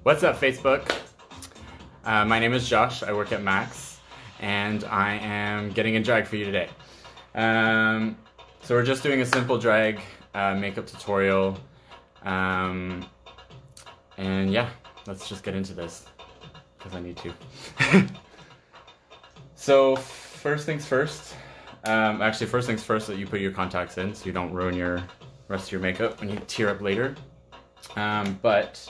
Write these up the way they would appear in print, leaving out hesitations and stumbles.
What's up, Facebook? My name is Josh. I work at Max, and I am getting a drag for you today. So we're just doing a simple drag makeup tutorial, and yeah, let's just get into this because I need to. So first things first. First things first, that you put your contacts in so you don't ruin your rest of your makeup when you tear up later. But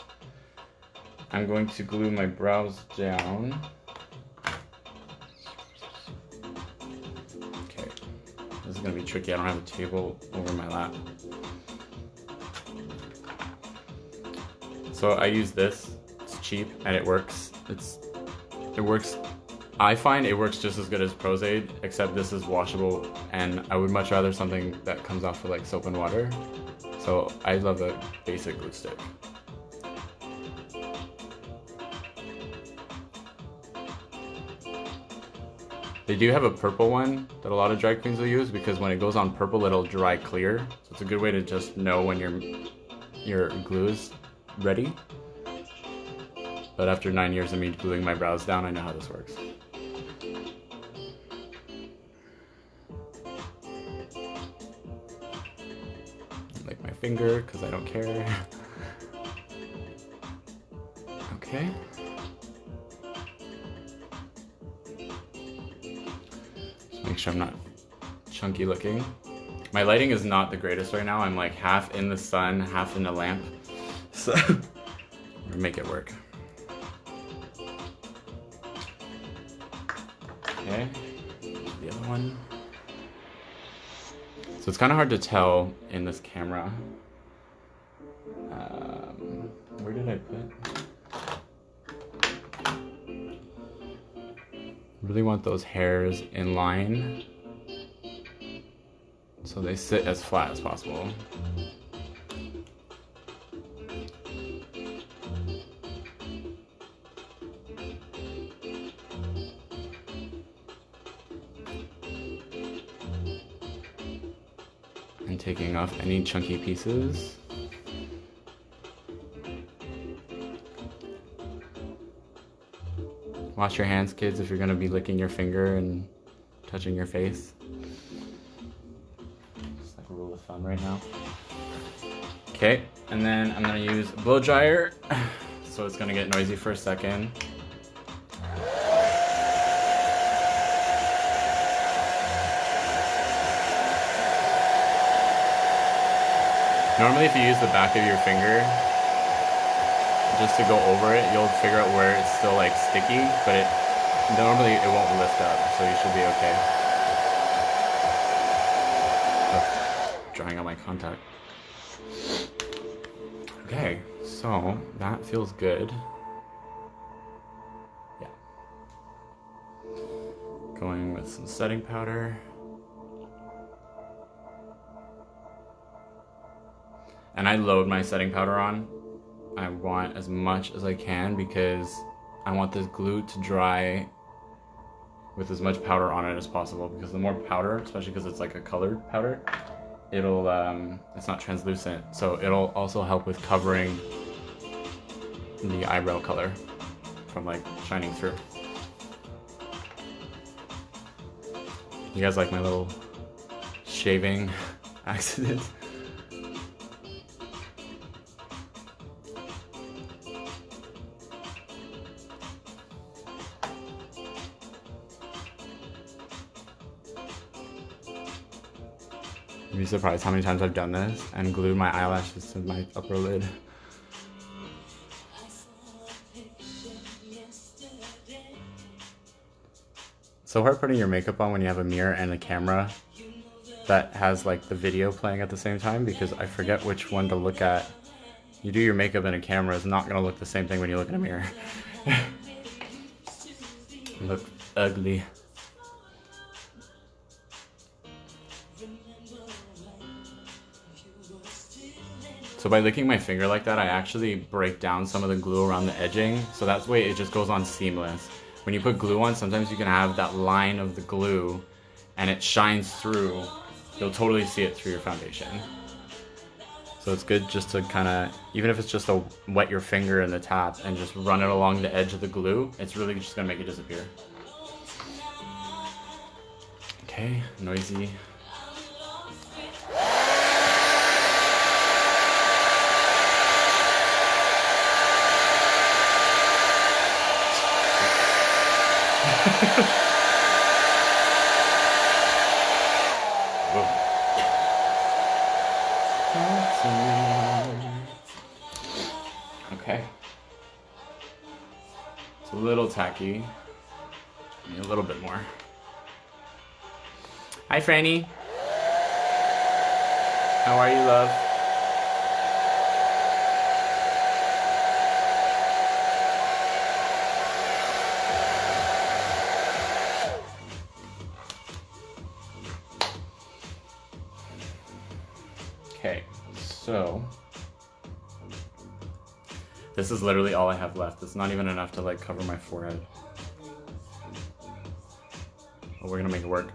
I'm going to glue my brows down. Okay, this is gonna be tricky. I don't have a table over my lap. So I use this. It's cheap and it works. It works. I find it works just as good as Prozaid, except this is washable, and I would much rather something that comes off with like soap and water. So I love a basic glue stick. They do have a purple one that a lot of drag queens will use, because when it goes on purple, it'll dry clear. So it's a good way to just know when your glue is ready. But after 9 years of me gluing my brows down, I know how this works. Like my finger, because I don't care. Okay. Make sure I'm not chunky looking. My lighting is not the greatest right now. I'm like half in the sun, half in the lamp. So I'm gonna make it work. Okay, the other one. So it's kind of hard to tell in this camera. Where did I put? Really want those hairs in line so they sit as flat as possible. And taking off any chunky pieces. Wash your hands, kids, if you're gonna be licking your finger and touching your face. Just like a rule of thumb right now. Okay, and then I'm gonna use a blow dryer, so it's gonna get noisy for a second. Normally, if you use the back of your finger just to go over it, you'll figure out where it's still like sticky, but normally it won't lift up, so you should be okay. Oh, drying on my contact. Okay, so that feels good. Yeah. Going with some setting powder. And I load my setting powder on. I want as much as I can because I want this glue to dry with as much powder on it as possible, because the more powder, especially because it's like a colored powder, it'll it's not translucent, so it'll also help with covering the eyebrow color from like shining through. You guys like my little shaving accident? You'd be surprised how many times I've done this and glued my eyelashes to my upper lid. So hard putting your makeup on when you have a mirror and a camera that has like the video playing at the same time, because I forget which one to look at. You do your makeup in a camera, it's not gonna look the same thing when you look in a mirror. Look ugly. So by licking my finger like that, I actually break down some of the glue around the edging, so that way it just goes on seamless. When you put glue on, sometimes you can have that line of the glue and it shines through. You'll totally see it through your foundation. So it's good just to kind of, even if it's just to wet your finger in the tap and just run it along the edge of the glue, it's really just gonna make it disappear. Okay, noisy. Okay. It's a little tacky. Maybe a little bit more. Hi, Franny. How are you, love? Okay, so this is literally all I have left. It's not even enough to like cover my forehead. But we're gonna make it work.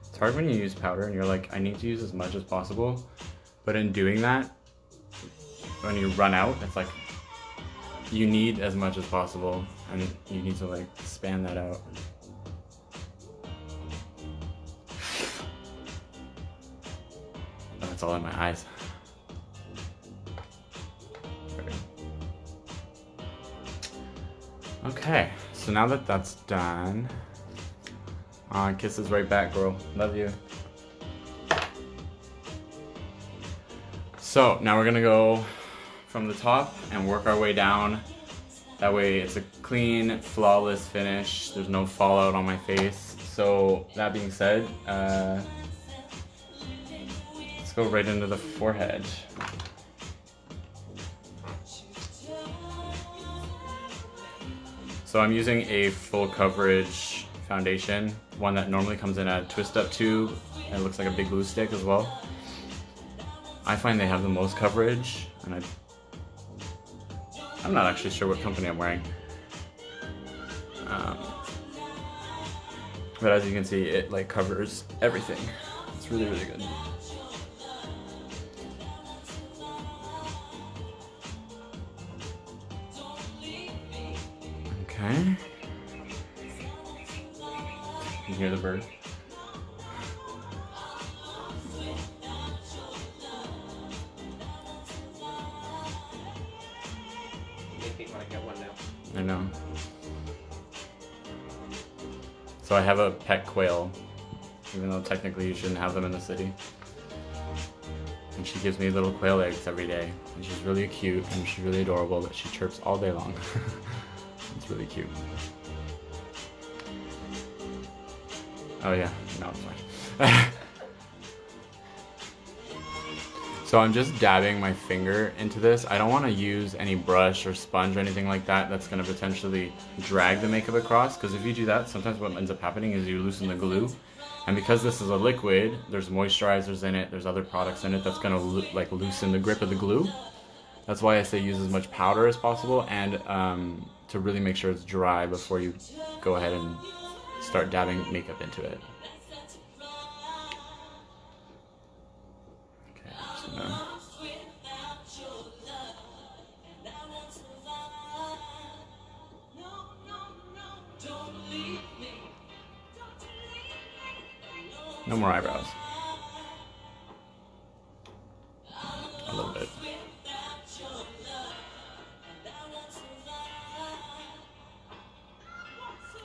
It's hard when you use powder and you're like, I need to use as much as possible. But in doing that, when you run out, it's like, you need as much as possible and you need to like span that out. Oh, it's all in my eyes. Okay, so now that that's done, kisses right back, girl. Love you. So now we're gonna go from the top and work our way down. That way it's a clean, flawless finish. There's no fallout on my face. So that being said, let's go right into the forehead. So I'm using a full coverage foundation, one that normally comes in a twist up tube and it looks like a big glue stick as well. I find they have the most coverage, and I'm not actually sure what company I'm wearing. But as you can see, it like covers everything. It's really, really good. Okay. You can hear the bird. I know. So I have a pet quail, even though technically you shouldn't have them in the city. And she gives me little quail eggs every day. And she's really cute and she's really adorable, but she chirps all day long. It's really cute. Oh yeah, no, it's fine. So I'm just dabbing my finger into this. I don't want to use any brush or sponge or anything like that that's going to potentially drag the makeup across, because if you do that, sometimes what ends up happening is you loosen the glue. And because this is a liquid, there's moisturizers in it, there's other products in it that's going to like loosen the grip of the glue. That's why I say use as much powder as possible, and to really make sure it's dry before you go ahead and start dabbing makeup into it. No more eyebrows. A little bit.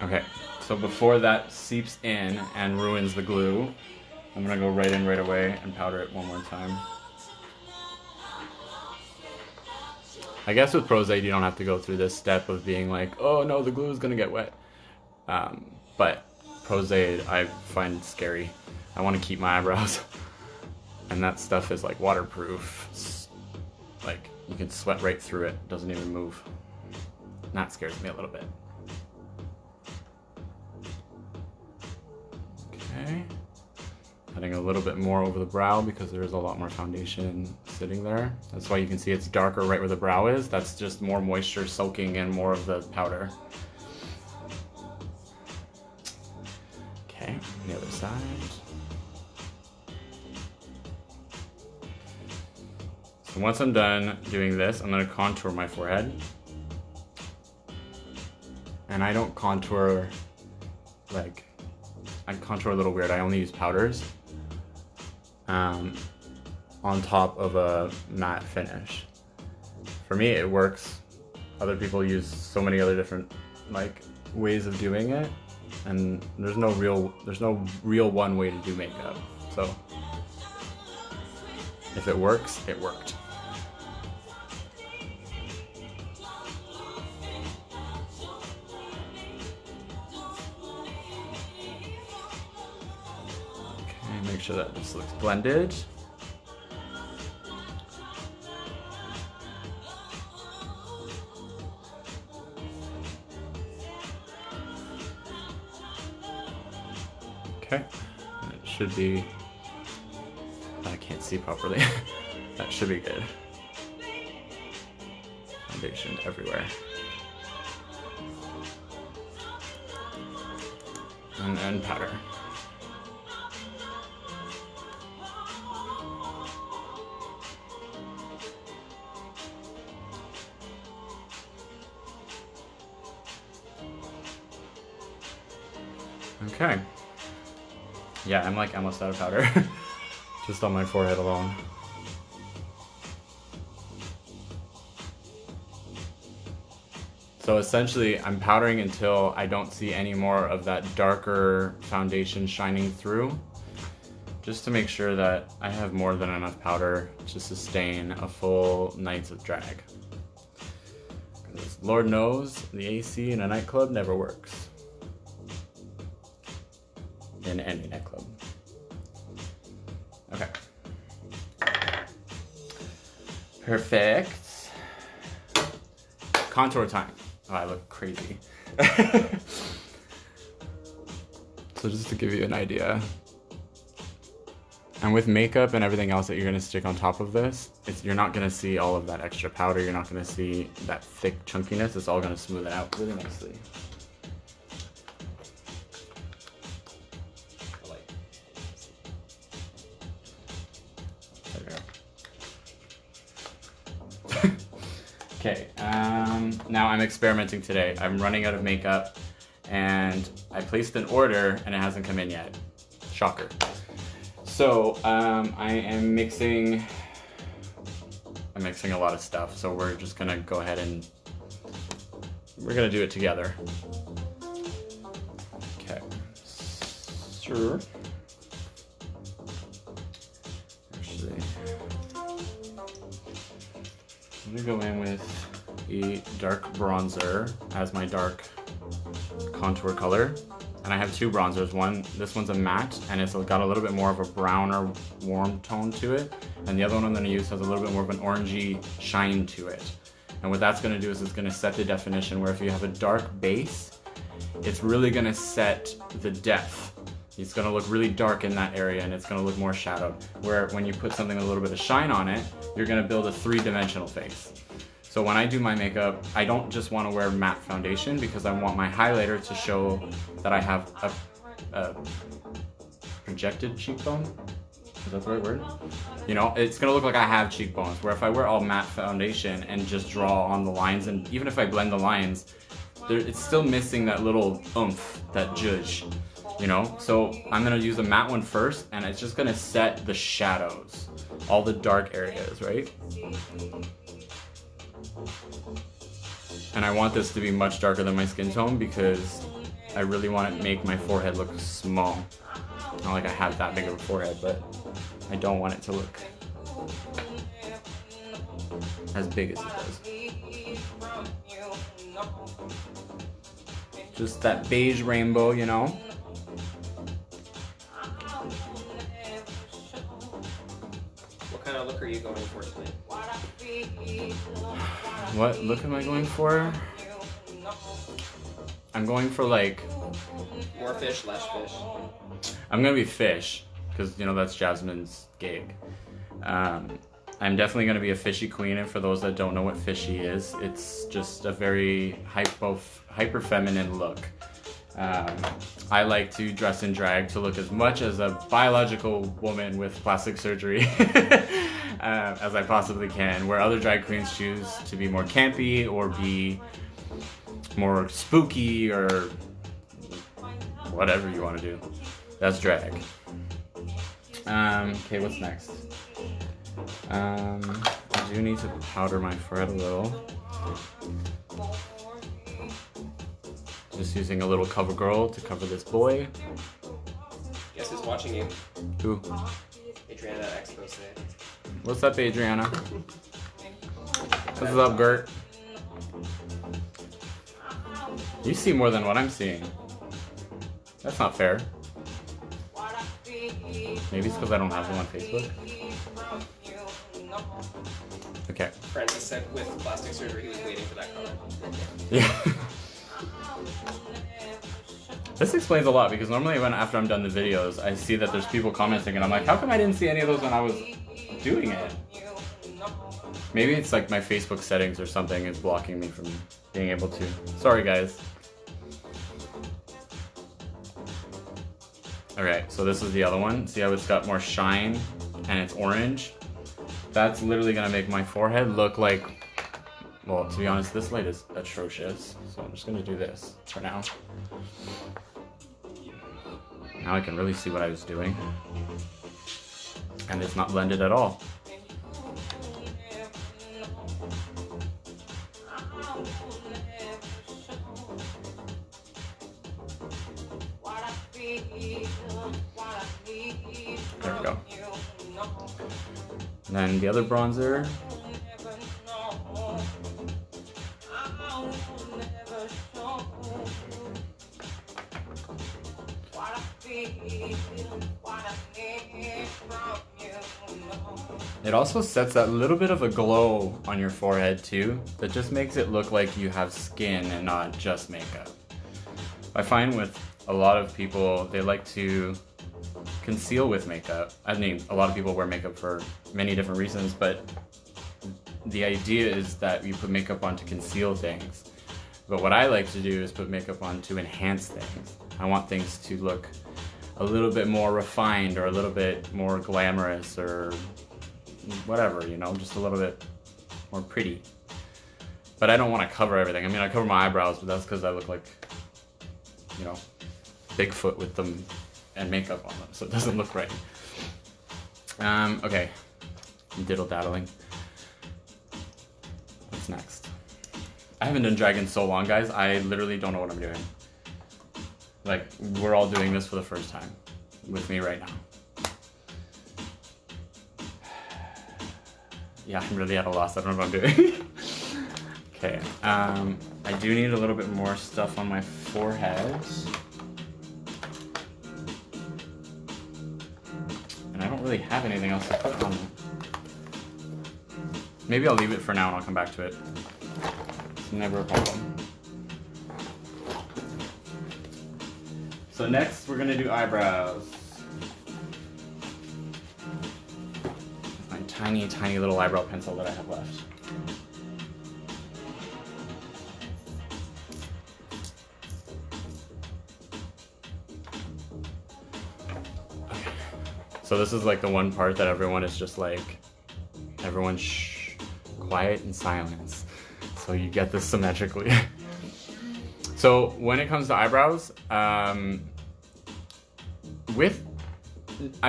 Okay, so before that seeps in and ruins the glue, I'm gonna go right in right away and powder it one more time. I guess with Pros Aid you don't have to go through this step of being like, oh no, the glue is gonna get wet. But Pros Aid I find scary. I want to keep my eyebrows. And that stuff is like waterproof. It's like you can sweat right through it. It doesn't even move. And that scares me a little bit. Okay. Adding a little bit more over the brow because there is a lot more foundation sitting there. That's why you can see it's darker right where the brow is. That's just more moisture soaking in more of the powder. side. So once I'm done doing this, I'm gonna contour my forehead. And I don't contour like, I contour a little weird. I only use powders on top of a matte finish. For me, it works. Other people use so many other different like ways of doing it, and there's no real one way to do makeup. So if it works, it worked. Okay, make sure that this looks blended. Okay, it should be, I can't see properly. That should be good. Foundation everywhere. And powder. Okay. Yeah, I'm like almost out of powder. Just on my forehead alone. So essentially, I'm powdering until I don't see any more of that darker foundation shining through, just to make sure that I have more than enough powder to sustain a full night of drag. Because Lord knows, the AC in a nightclub never works. In any nightclub. Okay. Perfect. Contour time. Oh, I look crazy. So just to give you an idea. And with makeup and everything else that you're gonna stick on top of this, you're not gonna see all of that extra powder, you're not gonna see that thick chunkiness, it's all gonna smooth it out really nicely. Okay, now I'm experimenting today. I'm running out of makeup and I placed an order and it hasn't come in yet. Shocker. So I am mixing a lot of stuff, so we're just gonna go ahead and we're gonna do it together. Okay, sure. Actually, I'm gonna go in with a dark bronzer as my dark contour color. And I have two bronzers. This one's a matte, and it's got a little bit more of a browner, warm tone to it. And the other one I'm gonna use has a little bit more of an orangey shine to it. And what that's gonna do is it's gonna set the definition, where if you have a dark base, it's really gonna set the depth. It's gonna look really dark in that area, and it's gonna look more shadowed. Where when you put something with a little bit of shine on it, you're gonna build a three-dimensional face. So when I do my makeup, I don't just want to wear matte foundation, because I want my highlighter to show that I have a projected cheekbone. Is that the right word? You know, it's gonna look like I have cheekbones, where if I wear all matte foundation and just draw on the lines, and even if I blend the lines, it's still missing that little oomph, that zhuzh, you know? So I'm gonna use a matte one first, and it's just gonna set the shadows, all the dark areas, right? And I want this to be much darker than my skin tone, because I really want to make my forehead look small. Not like I have that big of a forehead, but I don't want it to look as big as it does. Just that beige rainbow, you know? What kind of look are you going for tonight? What look am I going for? I'm going for like... More fish, less fish. I'm gonna be fish, because you know that's Jasmine's gig. I'm definitely gonna be a fishy queen, and for those that don't know what fishy is, it's just a very hyper feminine look. I like to dress in drag to look as much as a biological woman with plastic surgery as I possibly can, where other drag queens choose to be more campy or be more spooky or whatever you want to do. That's drag. Okay, what's next? I do need to powder my forehead a little. Just using a little CoverGirl to cover this boy. Guess who's watching you? Who? Adriana Expose. What's up, Adriana? What's up, Gert? You see more than what I'm seeing. That's not fair. Maybe it's because I don't have them on Facebook. Okay. Francis said with plastic surgery he was waiting for that comment. Yeah. This explains a lot because normally after I'm done the videos, I see that there's people commenting and I'm like, how come I didn't see any of those when I was doing it? Maybe it's like my Facebook settings or something is blocking me from being able to. Sorry, guys. Okay, so this is the other one. See how it's got more shine and it's orange? That's literally gonna make my forehead look like, well, to be honest, this light is atrocious. So I'm just gonna do this for now. Now I can really see what I was doing. And it's not blended at all. There we go. And then the other bronzer. It also sets that little bit of a glow on your forehead too, that just makes it look like you have skin and not just makeup. I find with a lot of people, they like to conceal with makeup. I mean, a lot of people wear makeup for many different reasons, but the idea is that you put makeup on to conceal things. But what I like to do is put makeup on to enhance things. I want things to look a little bit more refined or a little bit more glamorous or whatever, you know, just a little bit more pretty. But I don't want to cover everything. I mean, I cover my eyebrows, but that's because I look like, you know, Bigfoot with them and makeup on them, so it doesn't look right. Okay, diddle daddling. What's next? I haven't done drag in so long, guys. I literally don't know what I'm doing. Like, we're all doing this for the first time with me right now. Yeah, I'm really at a loss. I don't know what I'm doing. Okay, I do need a little bit more stuff on my forehead. And I don't really have anything else to put on. Maybe I'll leave it for now and I'll come back to it. It's never a problem. So next, we're gonna do eyebrows. My tiny, tiny little eyebrow pencil that I have left. Okay. So this is like the one part that everyone is just like, everyone shh, quiet and silence. So you get this symmetrically. So when it comes to eyebrows, I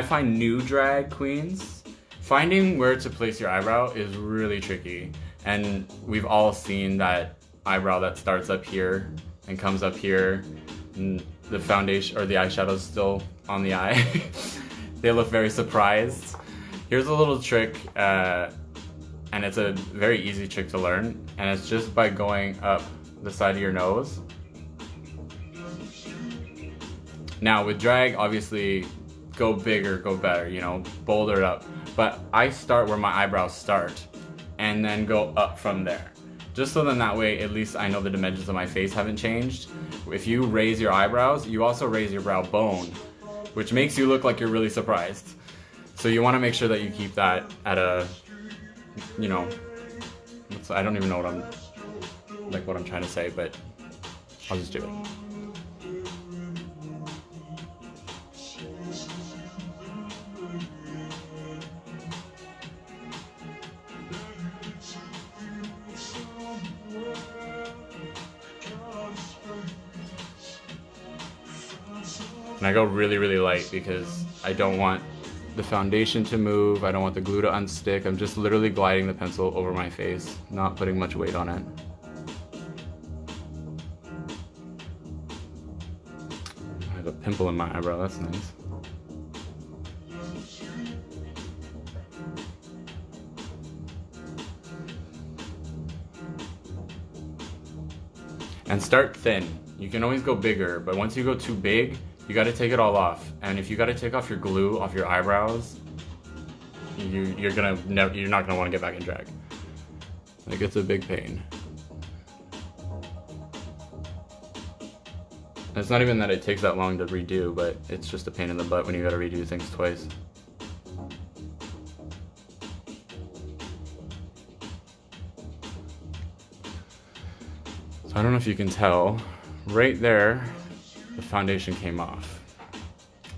find new drag queens, finding where to place your eyebrow is really tricky. And we've all seen that eyebrow that starts up here and comes up here, and the foundation or the eyeshadow's still on the eye. They look very surprised. Here's a little trick, and it's a very easy trick to learn, and it's just by going up the side of your nose. Now with drag, obviously, go bigger, go better, you know, bolder up. But I start where my eyebrows start and then go up from there. Just so then that way, at least I know the dimensions of my face haven't changed. If you raise your eyebrows, you also raise your brow bone, which makes you look like you're really surprised. So you want to make sure that you keep that at a, you know, I don't even know what I'm trying to say, but I'll just do it. And I go really, really light because I don't want the foundation to move. I don't want the glue to unstick. I'm just literally gliding the pencil over my face, not putting much weight on it. I have a pimple in my eyebrow, that's nice. And start thin. You can always go bigger, but once you go too big, you gotta take it all off. And if you gotta take off your glue off your eyebrows, you're not gonna wanna get back in drag. Like, it's a big pain. And it's not even that it takes that long to redo, but it's just a pain in the butt when you gotta redo things twice. So I don't know if you can tell, right there, the foundation came off.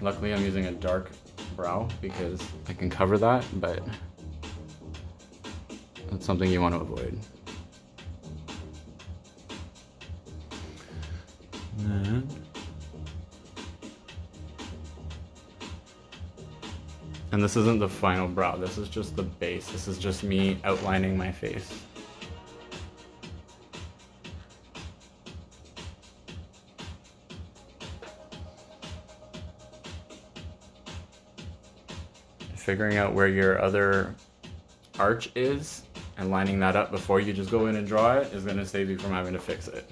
Luckily I'm using a dark brow because I can cover that, but that's something you want to avoid. And this isn't the final brow, this is just the base. This is just me outlining my face. Figuring out where your other arch is and lining that up before you just go in and draw it is going to save you from having to fix it.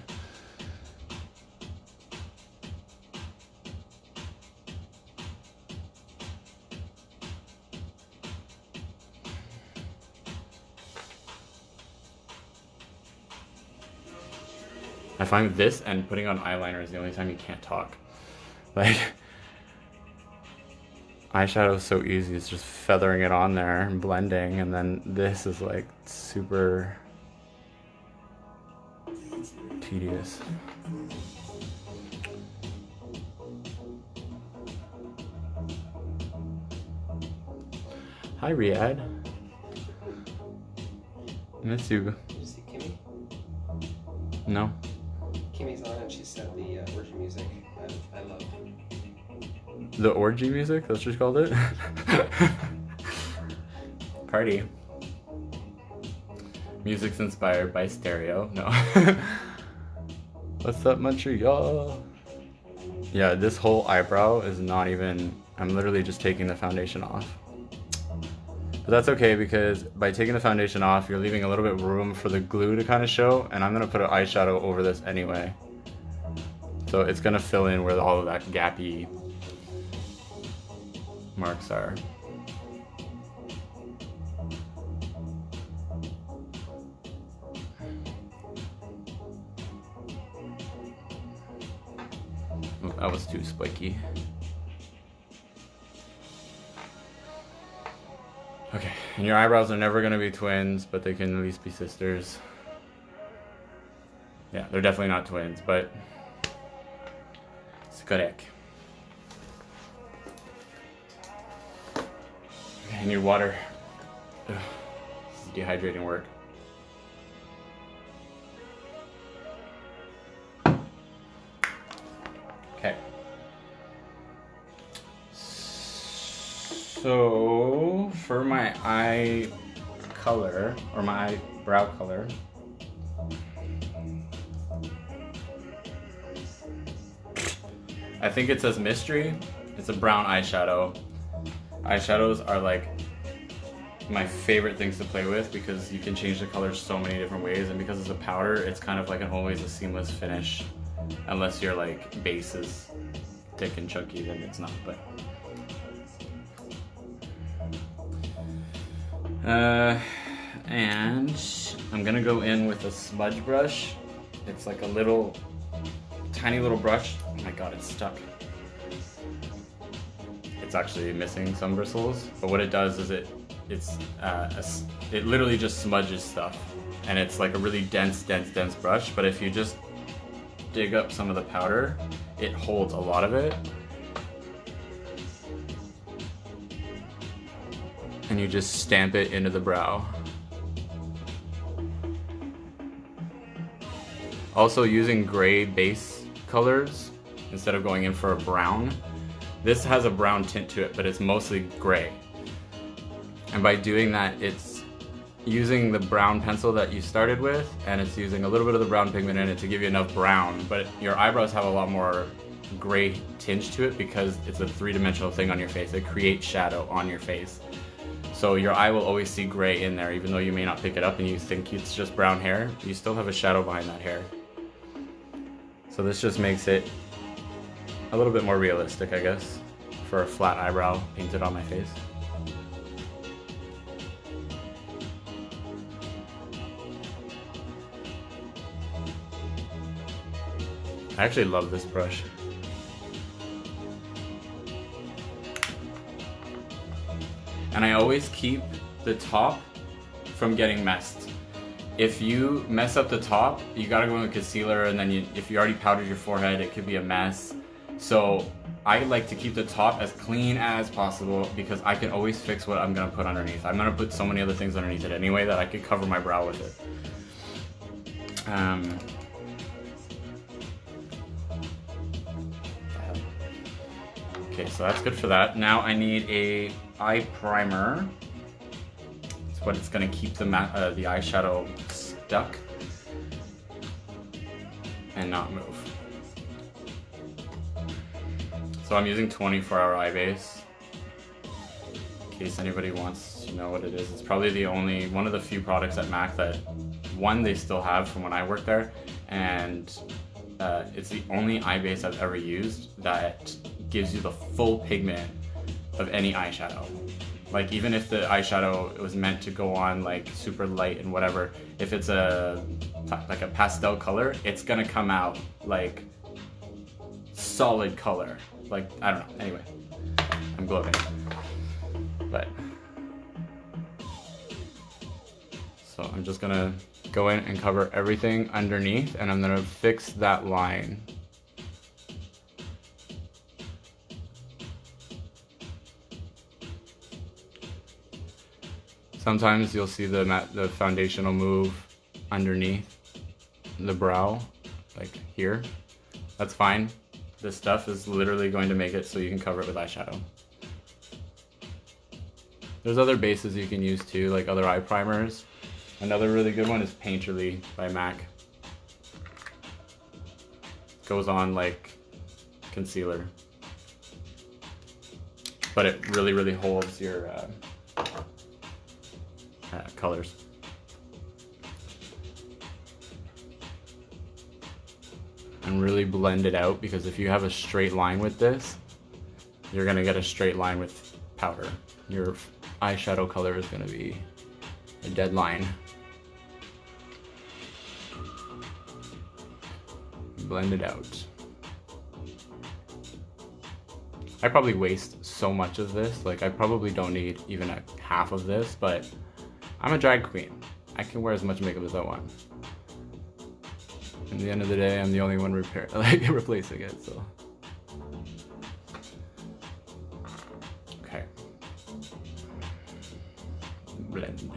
I find this and putting on eyeliner is the only time you can't talk. Like, eyeshadow is so easy, it's just feathering it on there and blending, and then this is like super tedious. Hi Riyadh. Miss you. Did you see Kimmy? No. Kimmy's on and she said the orgy music. I love. The orgy music? That's what you called it? Party. Music's inspired by stereo. No. What's up, Montreal? Yeah, this whole eyebrow is not even... I'm literally just taking the foundation off. But that's okay because by taking the foundation off, you're leaving a little bit of room for the glue to kind of show, and I'm going to put an eyeshadow over this anyway. So it's going to fill in where all of that gappy marks are. Oh, that was too spiky. Okay, and your eyebrows are never gonna be twins, but they can at least be sisters. Yeah, they're definitely not twins, but it's correct. Okay, I need water. Ugh, this is dehydrating work. Okay. So for my eye color, or my brow color, I think it says mystery. It's a brown eyeshadow. Eyeshadows are like my favorite things to play with because you can change the colors so many different ways, and because it's a powder, it's kind of like always a seamless finish. Unless your like base is thick and chunky, then it's not, but and I'm gonna go in with a smudge brush. It's like a little, tiny little brush. Oh my god, it's stuck. It's actually missing some bristles, but what it does is it literally just smudges stuff, and it's like a really dense brush. But if you just dig up some of the powder, it holds a lot of it. And you just stamp it into the brow. Also, using gray base colors instead of going in for a brown This has a brown tint to it, but it's mostly gray. And by doing that, it's using the brown pencil that you started with, and it's using a little bit of the brown pigment in it to give you enough brown, but your eyebrows have a lot more gray tinge to it because it's a three-dimensional thing on your face. It creates shadow on your face. So your eye will always see gray in there, even though you may not pick it up and you think it's just brown hair, you still have a shadow behind that hair. So this just makes it a little bit more realistic, I guess, for a flat eyebrow painted on my face. I actually love this brush. And I always keep the top from getting messed. If you mess up the top, you gotta go in with concealer, and then if you already powdered your forehead, it could be a mess. So I like to keep the top as clean as possible because I can always fix what I'm gonna put underneath. I'm gonna put so many other things underneath it anyway that I could cover my brow with it. Okay, so that's good for that. Now I need a eye primer. It's what it's gonna keep the eyeshadow stuck and not move. So I'm using 24-hour eye base. In case anybody wants to know what it is, it's probably one of the few products at MAC that they still have from when I worked there, and it's the only eye base I've ever used that gives you the full pigment of any eyeshadow. Like, even if the eyeshadow was meant to go on like super light and whatever, if it's like a pastel color, it's gonna come out like solid color. Like, I don't know, anyway, I'm gloating. But so I'm just gonna go in and cover everything underneath, and I'm gonna fix that line. Sometimes you'll see the foundation will move underneath the brow, like here. That's fine. This stuff is literally going to make it so you can cover it with eyeshadow. There's other bases you can use too, like other eye primers. Another really good one is Painterly by MAC. Goes on like concealer, but it really, really holds your colors. And really blend it out, because if you have a straight line with this, you're gonna get a straight line with powder. Your eyeshadow color is gonna be a dead line. Blend it out. I probably waste so much of this, like I probably don't need even a half of this, but I'm a drag queen. I can wear as much makeup as I want. At the end of the day, I'm the only one replacing it, so. Okay. Blend.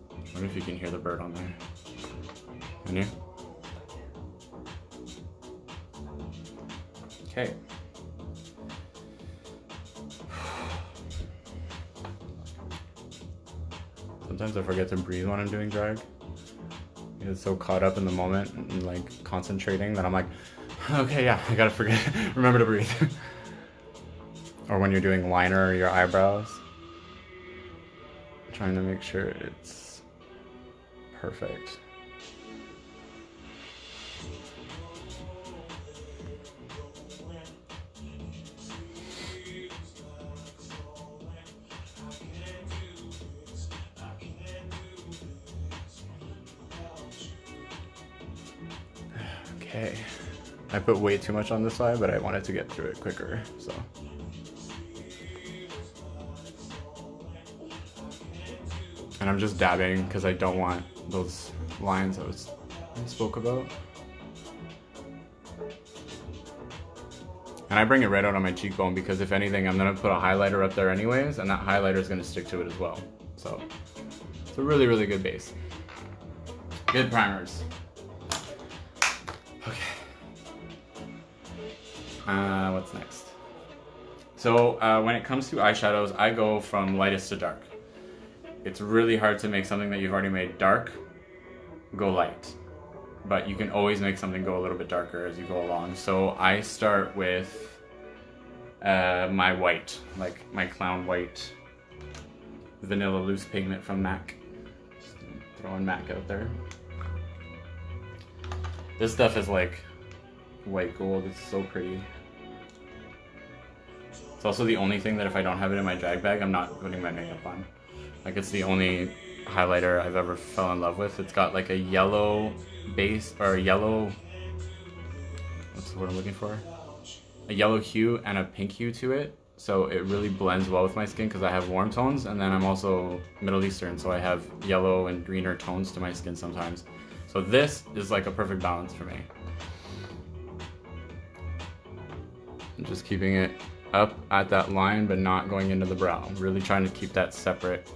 I wonder if you can hear the bird on there. Can you? Okay. Sometimes I forget to breathe when I'm doing drag. I get so caught up in the moment and like concentrating that I'm like, okay, yeah, I gotta remember to breathe. Or when you're doing liner or your eyebrows, trying to make sure it's perfect. Okay, I put way too much on this side, but I wanted to get through it quicker, so. And I'm just dabbing because I don't want those lines I spoke about. And I bring it right out on my cheekbone because if anything, I'm gonna put a highlighter up there anyways, and that highlighter is gonna stick to it as well. So it's a really, really good base. Good primers. Okay. What's next? So when it comes to eyeshadows, I go from lightest to dark. It's really hard to make something that you've already made dark go light, but you can always make something go a little bit darker as you go along. So I start with my white, like my clown white vanilla loose pigment from MAC. Just throwing MAC out there. This stuff is like white gold. It's so pretty. It's also the only thing that if I don't have it in my drag bag, I'm not putting my makeup on. Like, it's the only highlighter I've ever fell in love with. It's got like a yellow base, or a yellow, what's the word I'm looking for? A yellow hue and a pink hue to it. So it really blends well with my skin because I have warm tones, and then I'm also Middle Eastern, so I have yellow and greener tones to my skin sometimes. So this is like a perfect balance for me. I'm just keeping it up at that line, but not going into the brow. I'm really trying to keep that separate.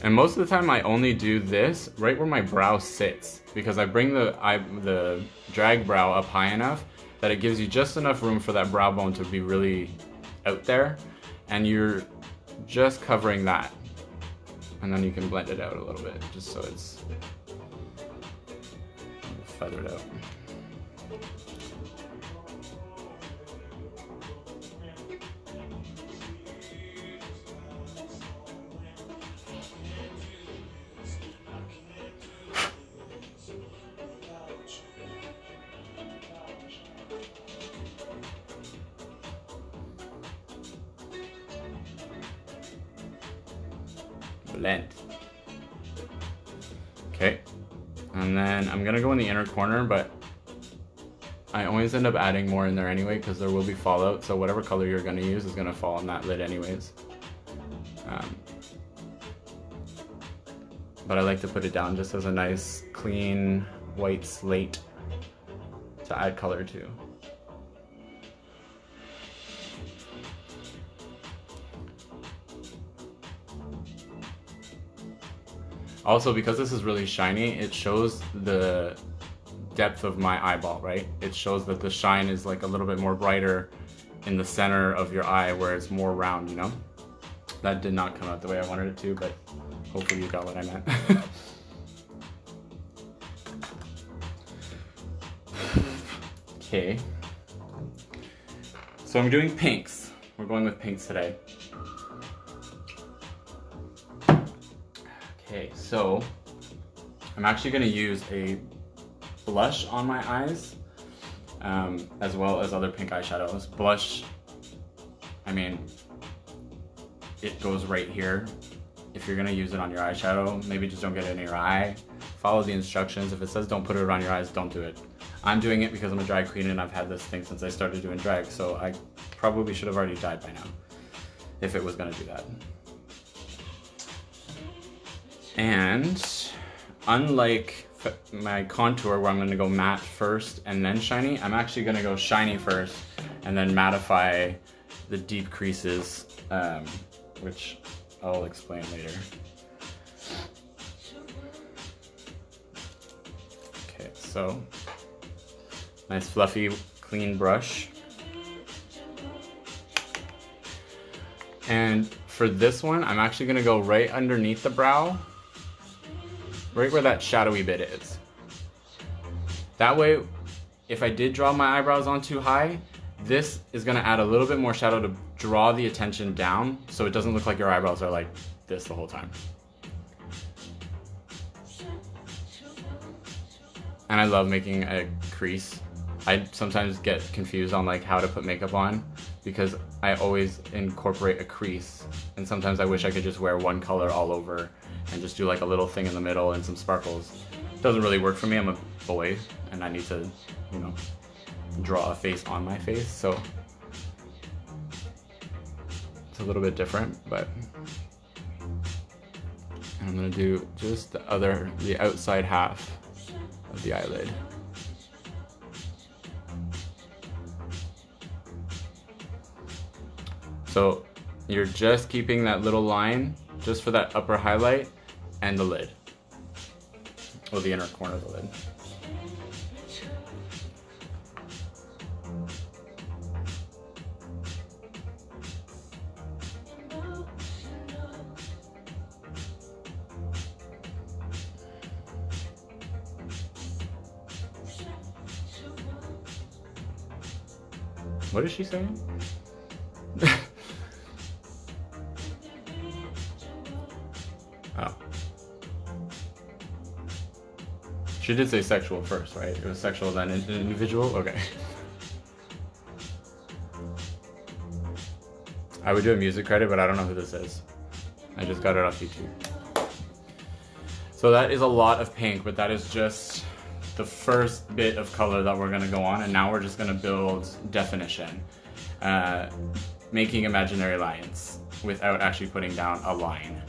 And most of the time I only do this right where my brow sits, because I bring the drag brow up high enough that it gives you just enough room for that brow bone to be really out there, and you're just covering that. And then you can blend it out a little bit, just so it's feathered out. Blend. Okay, and then I'm gonna go in the inner corner, but I always end up adding more in there anyway because there will be fallout, so whatever color you're gonna use is gonna fall on that lid anyways. But I like to put it down just as a nice clean white slate to add color to. Also, because this is really shiny, it shows the depth of my eyeball, right? It shows that the shine is like a little bit more brighter in the center of your eye where it's more round, you know? That did not come out the way I wanted it to, but hopefully you got what I meant. Okay. So I'm doing pinks. We're going with pinks today. Okay, so I'm actually going to use a blush on my eyes, as well as other pink eyeshadows. Blush, I mean, it goes right here. If you're going to use it on your eyeshadow, maybe just don't get it in your eye. Follow the instructions. If it says don't put it on your eyes, don't do it. I'm doing it because I'm a drag queen and I've had this thing since I started doing drag, so I probably should have already died by now if it was going to do that. And unlike my contour where I'm going to go matte first and then shiny, I'm actually going to go shiny first and then mattify the deep creases, which I'll explain later. Okay, so nice fluffy clean brush. And for this one, I'm actually going to go right underneath the brow, right where that shadowy bit is. That way, if I did draw my eyebrows on too high, this is going to add a little bit more shadow to draw the attention down so it doesn't look like your eyebrows are like this the whole time. And I love making a crease. I sometimes get confused on like how to put makeup on because I always incorporate a crease, and sometimes I wish I could just wear one color all over and just do like a little thing in the middle and some sparkles. It doesn't really work for me. I'm a boy and I need to, you know, draw a face on my face, so it's a little bit different, but I'm gonna do just the outside half of the eyelid. So you're just keeping that little line just for that upper highlight, and the lid. Or the inner corner of the lid. What is she saying? Oh. She did say sexual first, right? It was sexual, then individual? Okay. I would do a music credit, but I don't know who this is. I just got it off YouTube. So that is a lot of pink, but that is just the first bit of color that we're gonna go on, and now we're just gonna build definition, making imaginary lines without actually putting down a line.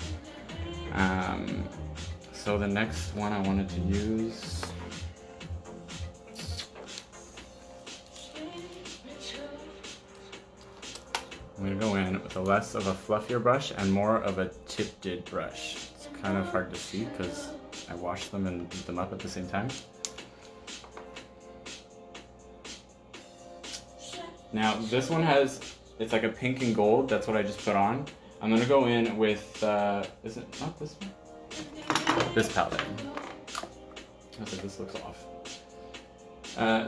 So the next one I wanted to use, I'm gonna go in with a less of a fluffier brush and more of a tipped brush. It's kind of hard to see because I washed them and beat them up at the same time. Now this one has, it's like a pink and gold, that's what I just put on. I'm gonna go in with, is it not this one? This palette. Okay, this looks off.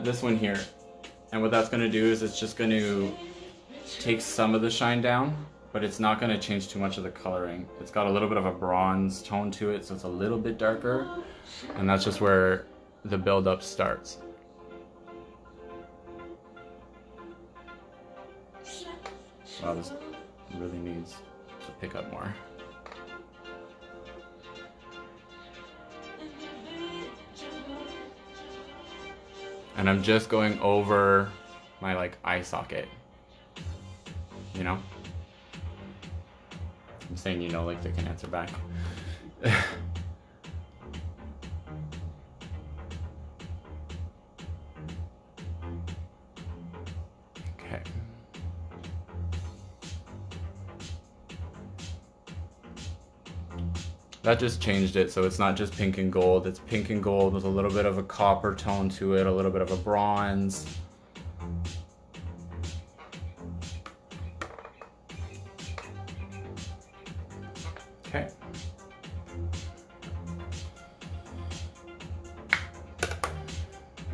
This one here. And what that's gonna do is it's just gonna take some of the shine down, but it's not gonna change too much of the coloring. It's got a little bit of a bronze tone to it, so it's a little bit darker. And that's just where the build-up starts. Wow, this really needs to pick up more. And I'm just going over my like eye socket, you know? I'm saying, you know, like they can answer back. Okay. That just changed it, so it's not just pink and gold, it's pink and gold with a little bit of a copper tone to it, a little bit of a bronze. Okay.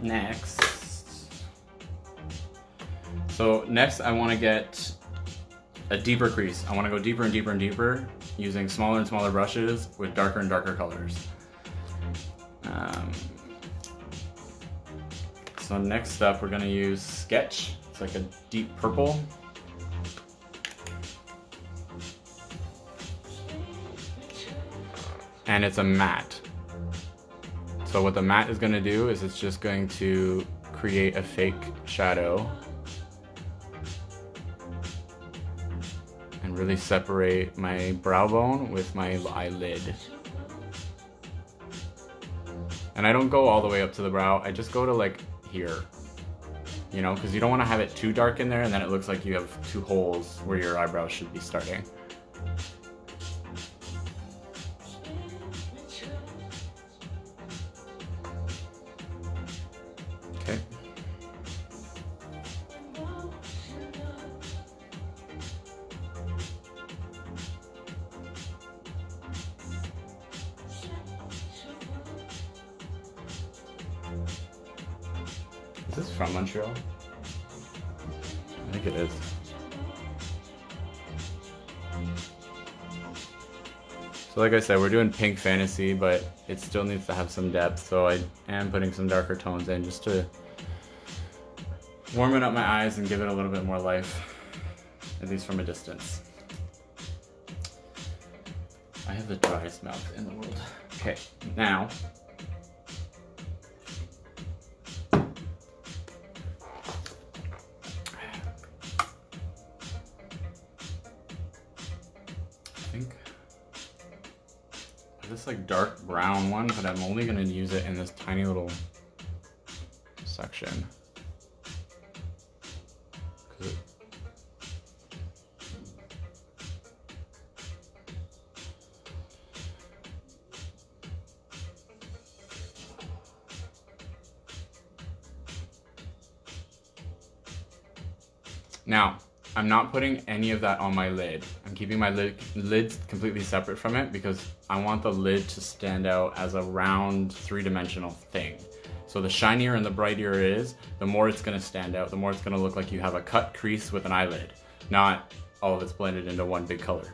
Next. So next I want to get a deeper crease. I want to go deeper and deeper and deeper, using smaller and smaller brushes with darker and darker colors. So next up we're gonna use Sketch. It's like a deep purple. And it's a matte. So what the matte is gonna do is it's just going to create a fake shadow and really separate my brow bone with my eyelid. And I don't go all the way up to the brow, I just go to like here, you know, because you don't want to have it too dark in there and then it looks like you have two holes where your eyebrows should be starting. Okay. Is this from Montreal? I think it is. So like I said, we're doing pink fantasy, but it still needs to have some depth, so I am putting some darker tones in just to warm it up my eyes and give it a little bit more life, at least from a distance. I have the driest mouth in the world. Okay, now, this like dark brown one, but I'm only gonna use it in this tiny little section. Now, I'm not putting any of that on my lid. I'm keeping my lid completely separate from it because I want the lid to stand out as a round, three-dimensional thing. So the shinier and the brighter it is, the more it's gonna stand out, the more it's gonna look like you have a cut crease with an eyelid, not all of it's blended into one big color.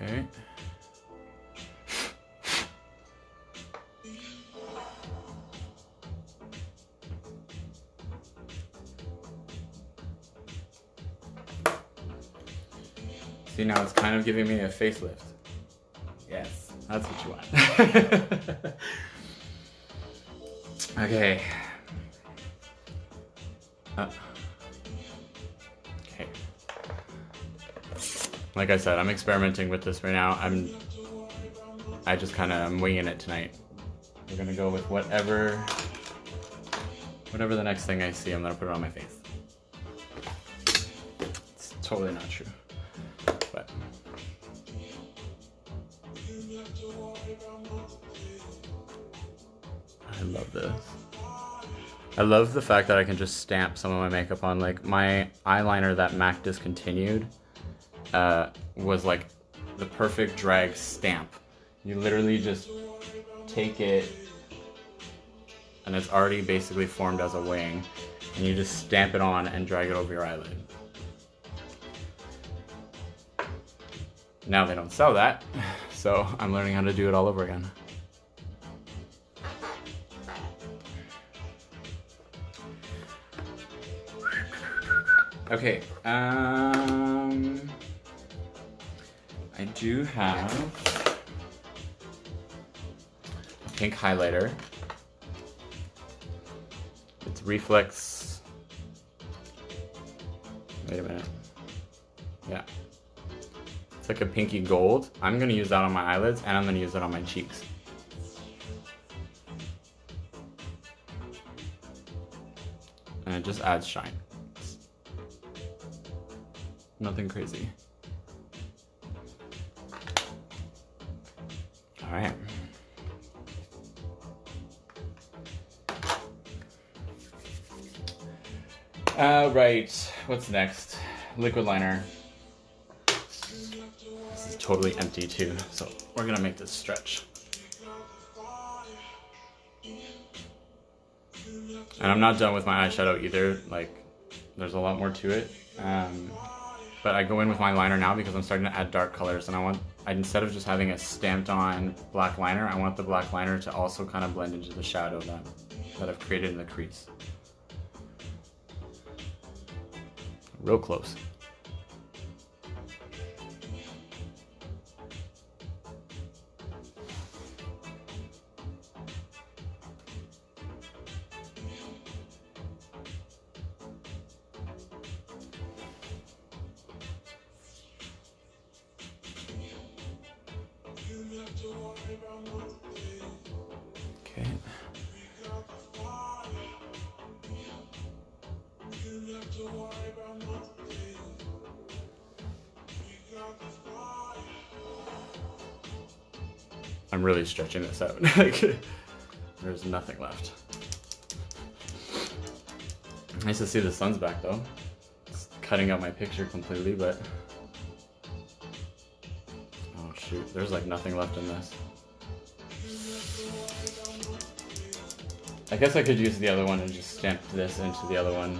Okay. See, now it's kind of giving me a facelift. Yes, that's what you want. Okay. Okay. Like I said, I'm experimenting with this right now. I just kind of am winging it tonight. We're gonna go with whatever the next thing I see, I'm gonna put it on my face. It's totally not true, but. I love this. I love the fact that I can just stamp some of my makeup on. Like my eyeliner that MAC discontinued was like the perfect drag stamp. You literally just take it and it's already basically formed as a wing and you just stamp it on and drag it over your eyelid. Now they don't sell that, so I'm learning how to do it all over again. Okay, I do have a pink highlighter. It's Reflex. Wait a minute. Yeah. It's like a pinky gold. I'm gonna use that on my eyelids and I'm gonna use it on my cheeks. And it just adds shine. Nothing crazy. All right. Right, what's next? Liquid liner. This is totally empty too, so we're gonna make this stretch. And I'm not done with my eyeshadow either, like there's a lot more to it. But I go in with my liner now because I'm starting to add dark colors and instead of just having a stamped on black liner, I want the black liner to also kind of blend into the shadow that I've created in the crease. Real close. Okay. I'm really stretching this out. Like, there's nothing left. Nice to see the sun's back though. It's cutting out my picture completely, but oh shoot, there's like nothing left in this. I guess I could use the other one and just stamp this into the other one.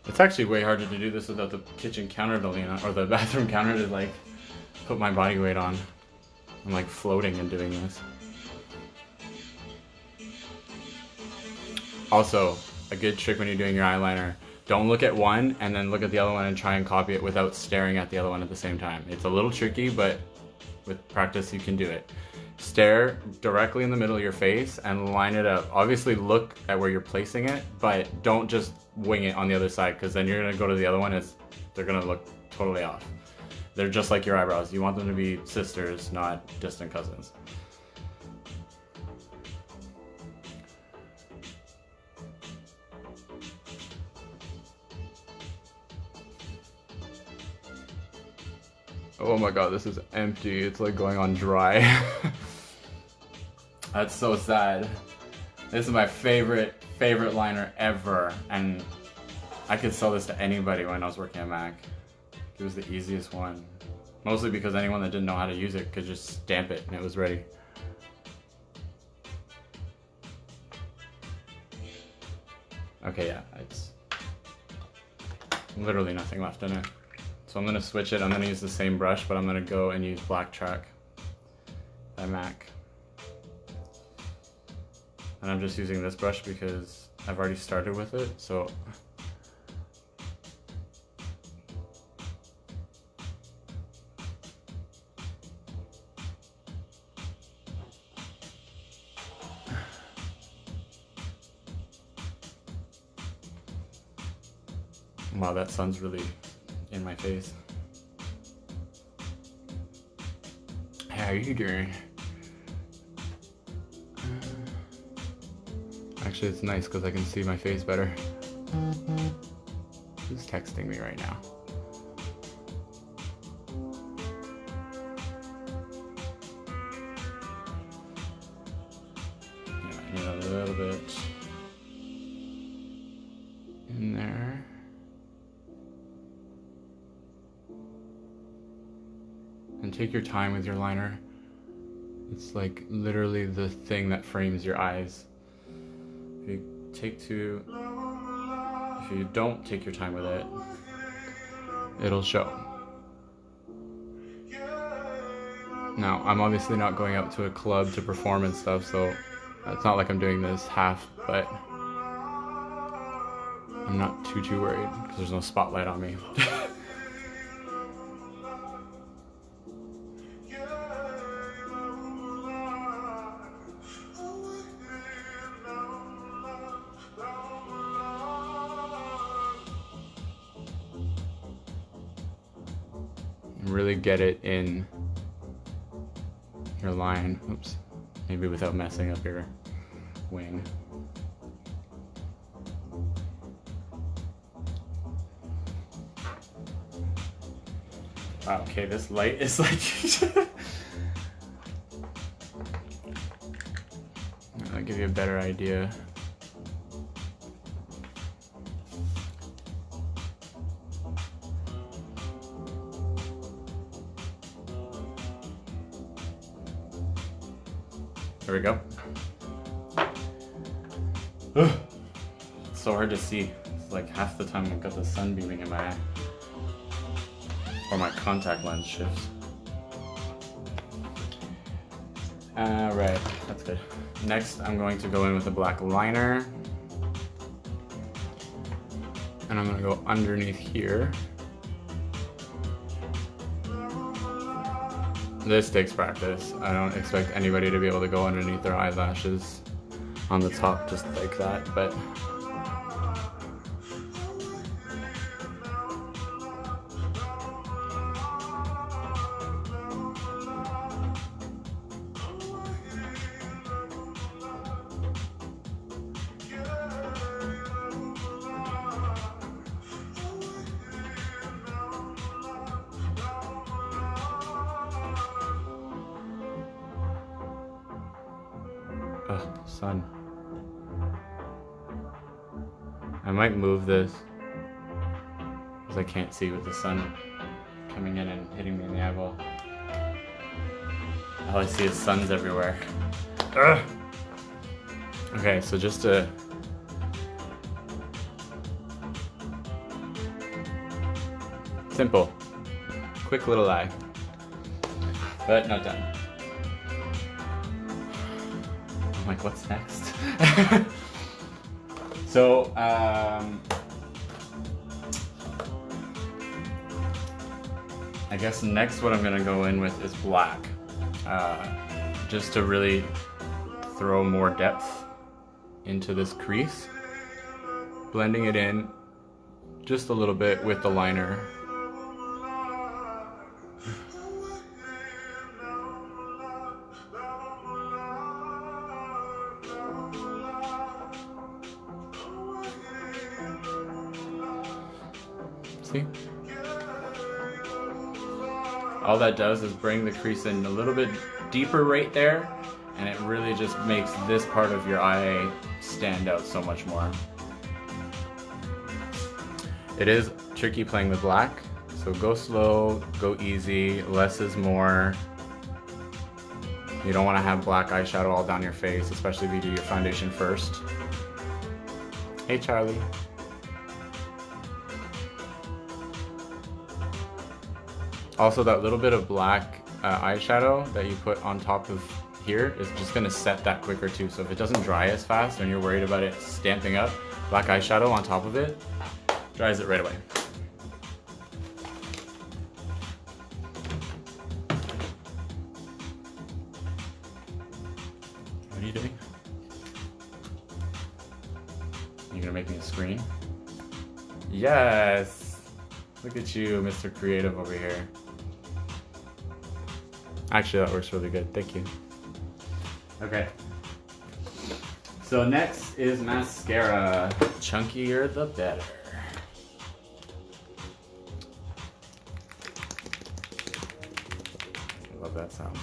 It's actually way harder to do this without the kitchen counter to lean on, or the bathroom counter to like put my body weight on. I'm like floating and doing this. Also, a good trick when you're doing your eyeliner, Don't look at one and then look at the other one and try and copy it without staring at the other one at the same time. It's a little tricky, but with practice you can do it. Stare directly in the middle of your face and line it up. Obviously look at where you're placing it, but don't just wing it on the other side, because then you're gonna go to the other one, they're gonna look totally off. They're just like your eyebrows. You want them to be sisters, not distant cousins. Oh my god, this is empty. It's like going on dry. That's so sad. This is my favorite liner ever, and I could sell this to anybody when I was working at Mac. It was the easiest one. Mostly because anyone that didn't know how to use it could just stamp it and it was ready. Okay, yeah, it's literally nothing left in it. So I'm gonna switch it. I'm gonna use the same brush, but I'm gonna go and use Black Track by Mac. And I'm just using this brush because I've already started with it, so. Wow, that sun's really in my face. How are you doing? Actually, it's nice because I can see my face better. Who's texting me right now? Yeah, I need a little bit in there. And take your time with your liner. It's like literally the thing that frames your eyes. If you don't take your time with it, it'll show. Now, I'm obviously not going out to a club to perform and stuff, so it's not like I'm doing this half, but I'm not too worried because there's no spotlight on me. Really get it in your line. Oops. Maybe without messing up your wing. Wow, okay, this light is like I'll give you a better idea. There we go. It's so hard to see. It's like half the time I've got the sun beaming in my eye. Or my contact lens shifts. Alright, that's good. Next, I'm going to go in with a black liner. And I'm going to go underneath here. This takes practice. I don't expect anybody to be able to go underneath their eyelashes on the top just like that, but sun. I might move this because I can't see with the sun coming in and hitting me in the eyeball. All I see is suns everywhere. Ugh. Okay, so just a simple, quick little eye, but not done. Like, what's next? So I guess next what I'm gonna go in with is black, just to really throw more depth into this crease, blending it in just a little bit with the liner. See? All that does is bring the crease in a little bit deeper right there, and it really just makes this part of your eye stand out so much more. It is tricky playing with black, so go slow, go easy, less is more. You don't want to have black eyeshadow all down your face, especially if you do your foundation first. Hey Charlie. Also, that little bit of black eyeshadow that you put on top of here is just gonna set that quicker too. So if it doesn't dry as fast and you're worried about it stamping up, black eyeshadow on top of it dries it right away. What are you doing? You're gonna make me a screen? Yes! Look at you, Mr. Creative over here. Actually, that works really good. Thank you. Okay. So next is mascara. Chunkier the better. I love that sound.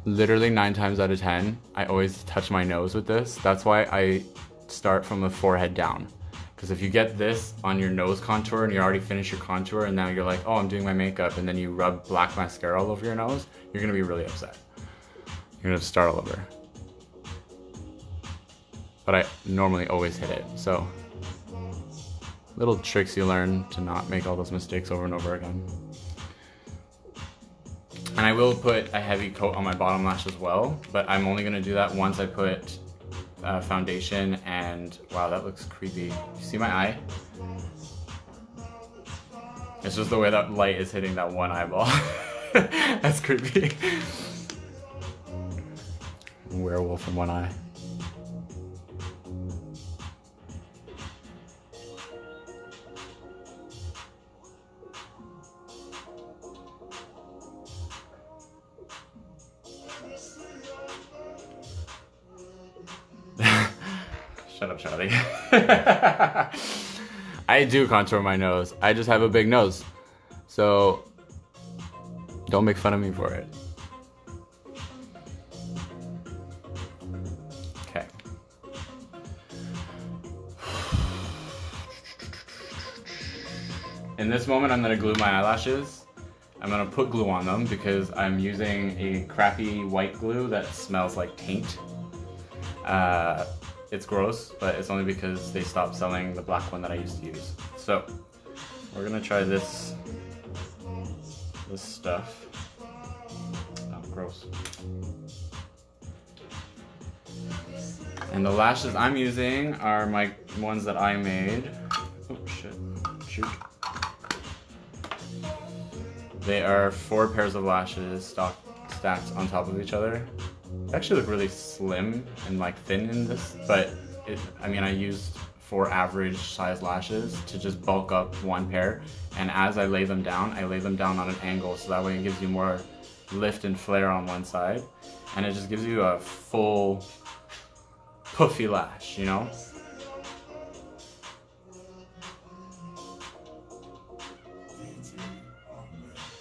Literally 9 times out of 10, I always touch my nose with this. That's why I start from the forehead down. Because if you get this on your nose contour and you already finished your contour and now you're like, oh, I'm doing my makeup, and then you rub black mascara all over your nose, you're gonna be really upset. You're gonna start all over. But I normally always hit it, so little tricks you learn to not make all those mistakes over and over again. And I will put a heavy coat on my bottom lash as well, but I'm only gonna do that once I put foundation and, wow, that looks creepy. You see my eye? It's just the way that light is hitting that one eyeball. That's creepy. Werewolf in one eye. Shut up, Charlie. I do contour my nose. I just have a big nose. So don't make fun of me for it. Okay. In this moment, I'm gonna glue my eyelashes. I'm gonna put glue on them because I'm using a crappy white glue that smells like taint. It's gross, but it's only because they stopped selling the black one that I used to use. So we're gonna try this stuff. Oh, gross. And the lashes I'm using are my ones that I made. Oh shit, shoot. They are 4 pairs of lashes stacked on top of each other. They actually look really slim and like thin in this, but I mean, I used 4 average size lashes to just bulk up 1 pair. And as I lay them down on an angle, so that way it gives you more lift and flare on one side. And it just gives you a full puffy lash, you know?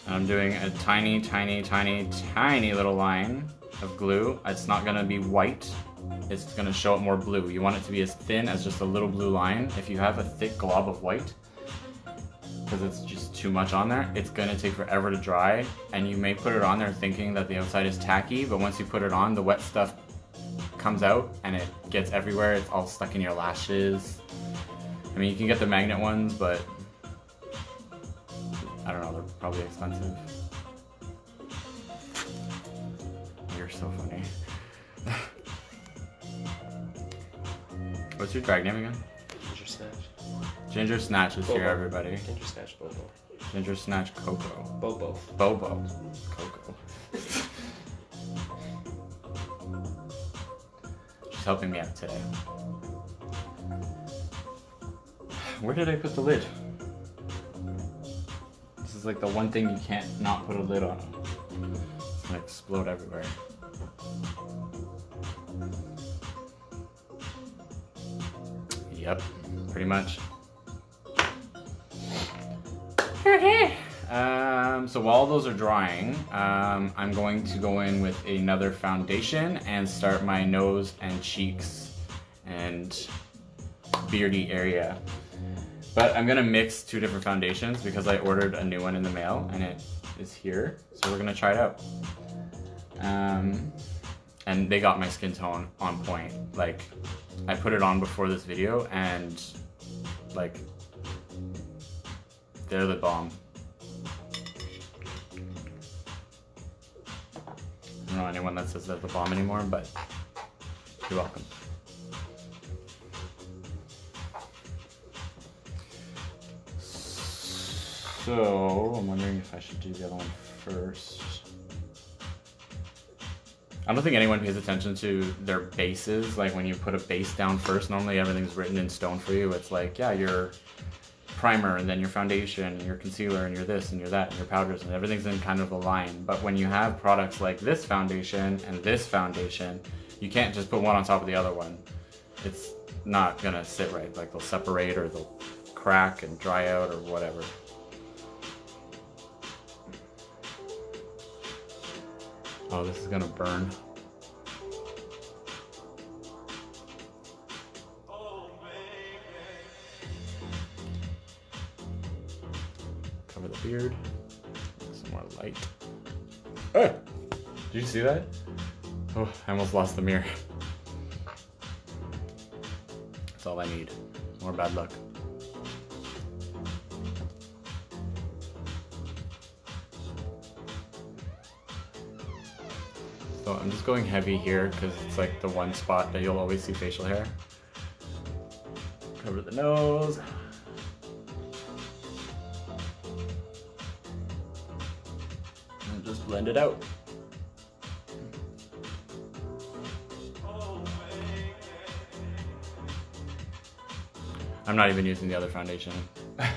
And I'm doing a tiny, tiny, tiny, tiny little line of glue. It's not gonna be white, it's gonna show it more blue. You want it to be as thin as just a little blue line. If you have a thick glob of white, because it's just too much on there, it's gonna take forever to dry, and you may put it on there thinking that the outside is tacky, but once you put it on, the wet stuff comes out and it gets everywhere. It's all stuck in your lashes. I mean, you can get the magnet ones, but I don't know, they're probably expensive. You're so funny. What's your drag name again? Ginger Snatch. Ginger Snatch is here, Bobo. everybody. Ginger Snatch Bobo. Ginger Snatch Cocoa. Bobo. Bobo. Cocoa. She's helping me out today. Where did I put the lid? This is like the one thing you can't not put a lid on. It's gonna explode everywhere. Yep, pretty much. So while those are drying, I'm going to go in with another foundation and start my nose and cheeks and beardy area. But I'm gonna mix two different foundations because I ordered a new one in the mail and it is here. So we're gonna try it out. And they got my skin tone on point. Like, I put it on before this video and like, they're the bomb. I don't know anyone that says they're the bomb anymore, but you're welcome. So, I'm wondering if I should do the other one first. I don't think anyone pays attention to their bases. Like when you put a base down first, normally everything's written in stone for you. It's like, yeah, your primer and then your foundation, your concealer and your this and your that and your powders and everything's in kind of a line. But when you have products like this foundation and this foundation, you can't just put one on top of the other one. It's not gonna sit right. Like they'll separate or they'll crack and dry out or whatever. Oh, this is gonna burn. Cover the beard. Some more light. Oh! Did you see that? Oh, I almost lost the mirror. That's all I need. More bad luck. So I'm just going heavy here because it's like the one spot that you'll always see facial hair. Cover the nose. And just blend it out. I'm not even using the other foundation.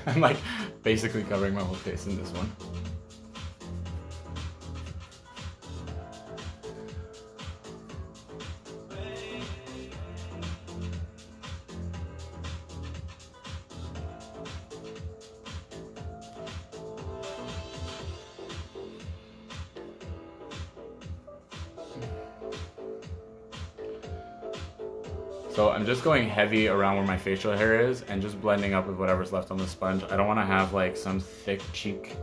I'm like basically covering my whole face in this one. So I'm just going heavy around where my facial hair is and just blending up with whatever's left on the sponge. I don't want to have like some thick cheek.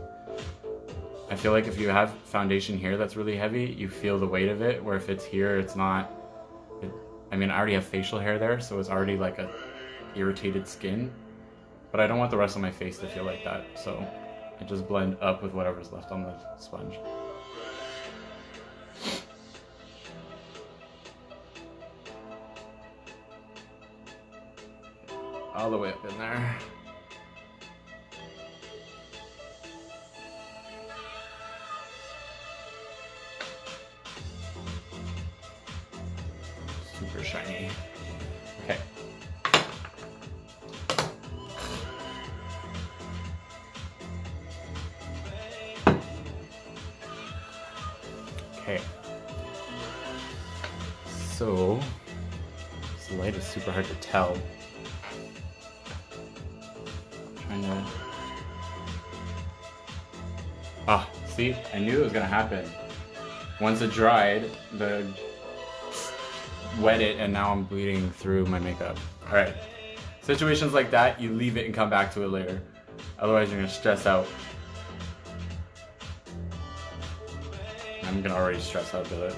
I feel like if you have foundation here that's really heavy, you feel the weight of it, where if it's here, it's not. I mean, I already have facial hair there, so it's already like a irritated skin. But I don't want the rest of my face to feel like that, so I just blend up with whatever's left on the sponge. All the way up in there. Super shiny. Okay. Okay. So, this light is super hard to tell. Ah, see, I knew it was gonna happen. Once it dried, wet it, and now I'm bleeding through my makeup. All right, situations like that, you leave it and come back to it later. Otherwise, you're gonna stress out. I'm gonna already stress out with it.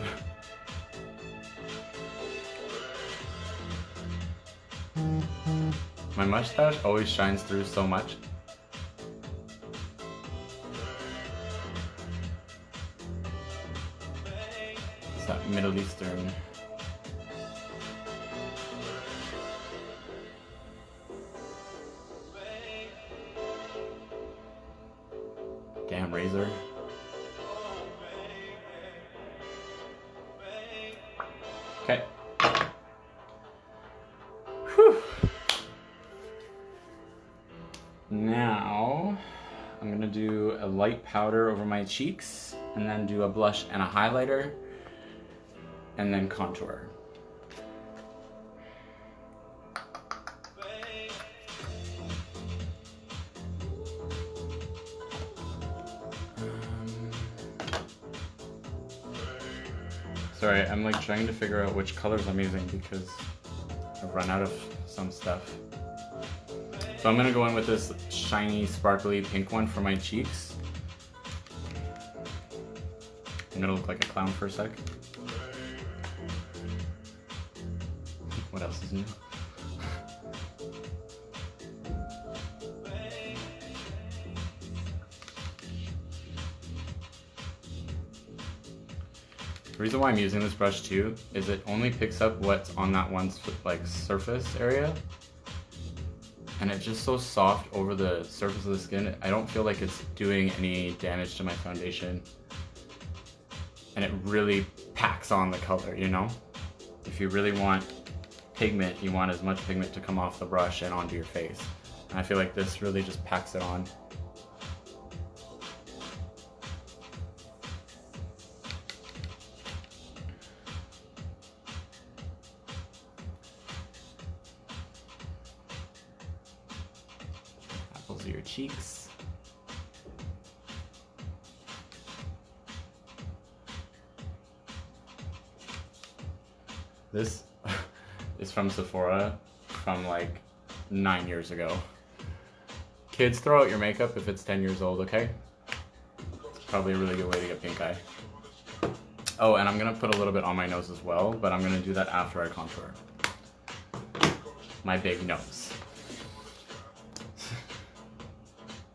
My mustache always shines through so much. It's that Middle Eastern. light powder over my cheeks, and then do a blush and a highlighter, and then contour. Sorry, I'm like trying to figure out which colors I'm using because I've run out of some stuff. So I'm gonna go in with this shiny, sparkly pink one for my cheeks. I'm gonna look like a clown for a sec. What else is new? The reason why I'm using this brush too is it only picks up what's on that one like surface area, and it's just so soft over the surface of the skin. I don't feel like it's doing any damage to my foundation, and it really packs on the color, you know? If you really want pigment, you want as much pigment to come off the brush and onto your face, and I feel like this really just packs it on. Apples of your cheeks. This is from Sephora from like 9 years ago. Kids, throw out your makeup if it's 10 years old, okay? It's probably a really good way to get pink eye. Oh, and I'm gonna put a little bit on my nose as well, but I'm gonna do that after I contour my big nose.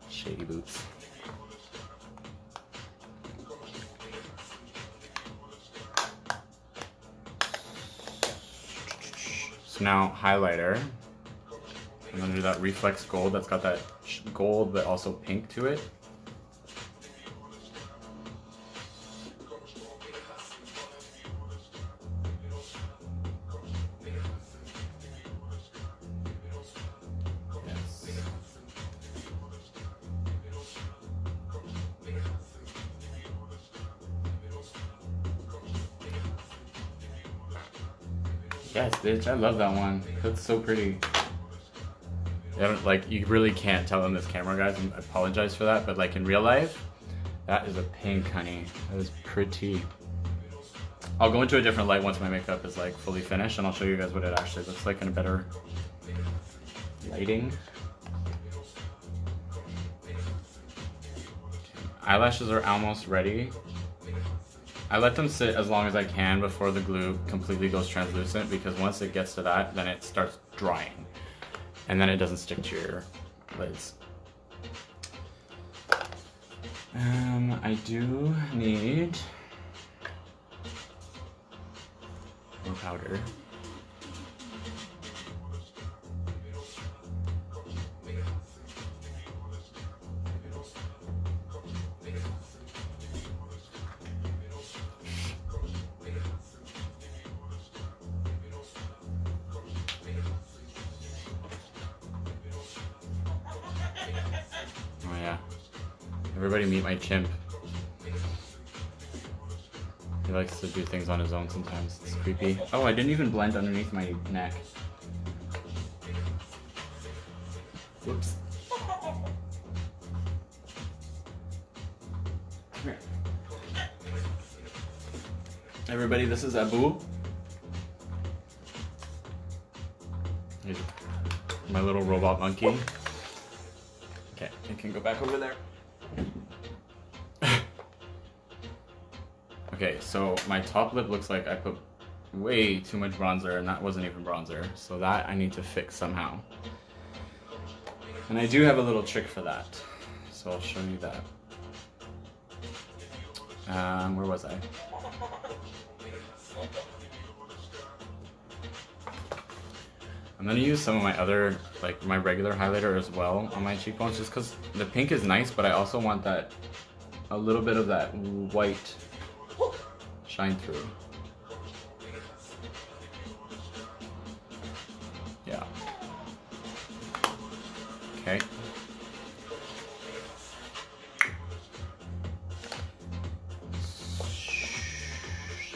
Shady boots. So now highlighter. I'm gonna do that reflex gold that's got that gold but also pink to it. Yes, bitch, I love that one. That's so pretty. Like, you really can't tell in this camera, guys, and I apologize for that, but like in real life, that is a pink, honey. That is pretty. I'll go into a different light once my makeup is like fully finished, and I'll show you guys what it actually looks like in a better lighting. Eyelashes are almost ready. I let them sit as long as I can before the glue completely goes translucent, because once it gets to that, then it starts drying. And then it doesn't stick to your lids. I do need more powder. Everybody meet my chimp. He likes to do things on his own sometimes. It's creepy. Oh, I didn't even blend underneath my neck. Whoops. Come here. Everybody, this is Abu. He's my little robot monkey. Okay, I can go back over there. Okay, so my top lip looks like I put way too much bronzer, and that wasn't even bronzer. So that I need to fix somehow. And I do have a little trick for that. So I'll show you that. Where was I? I'm gonna use some of my other, like my regular highlighter as well on my cheekbones, just because the pink is nice, but I also want that, a little bit of that white shine through. Yeah.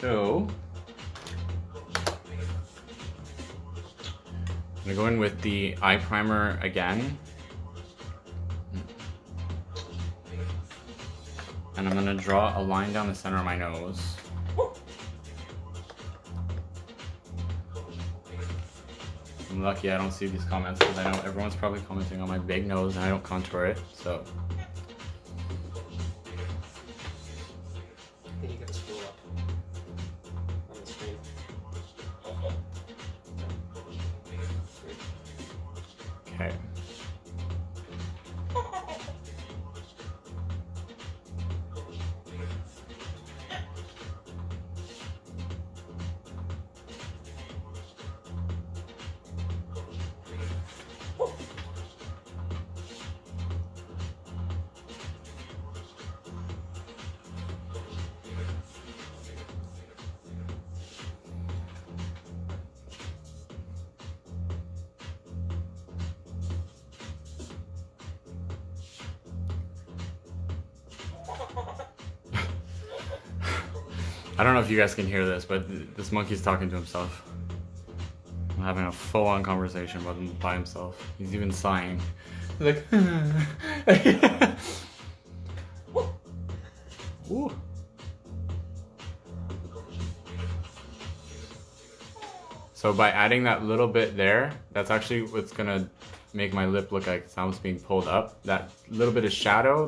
So I'm gonna go in with the eye primer again. And I'm gonna draw a line down the center of my nose. I'm lucky I don't see these comments because I know everyone's probably commenting on my big nose and I don't contour it, so. I think you gotta scroll up on the screen. Okay. I don't know if you guys can hear this, but this monkey's talking to himself. I'm having a full-on conversation by himself. He's even sighing. He's like, Ooh. So by adding that little bit there, that's actually what's gonna make my lip look like it's almost being pulled up. That little bit of shadow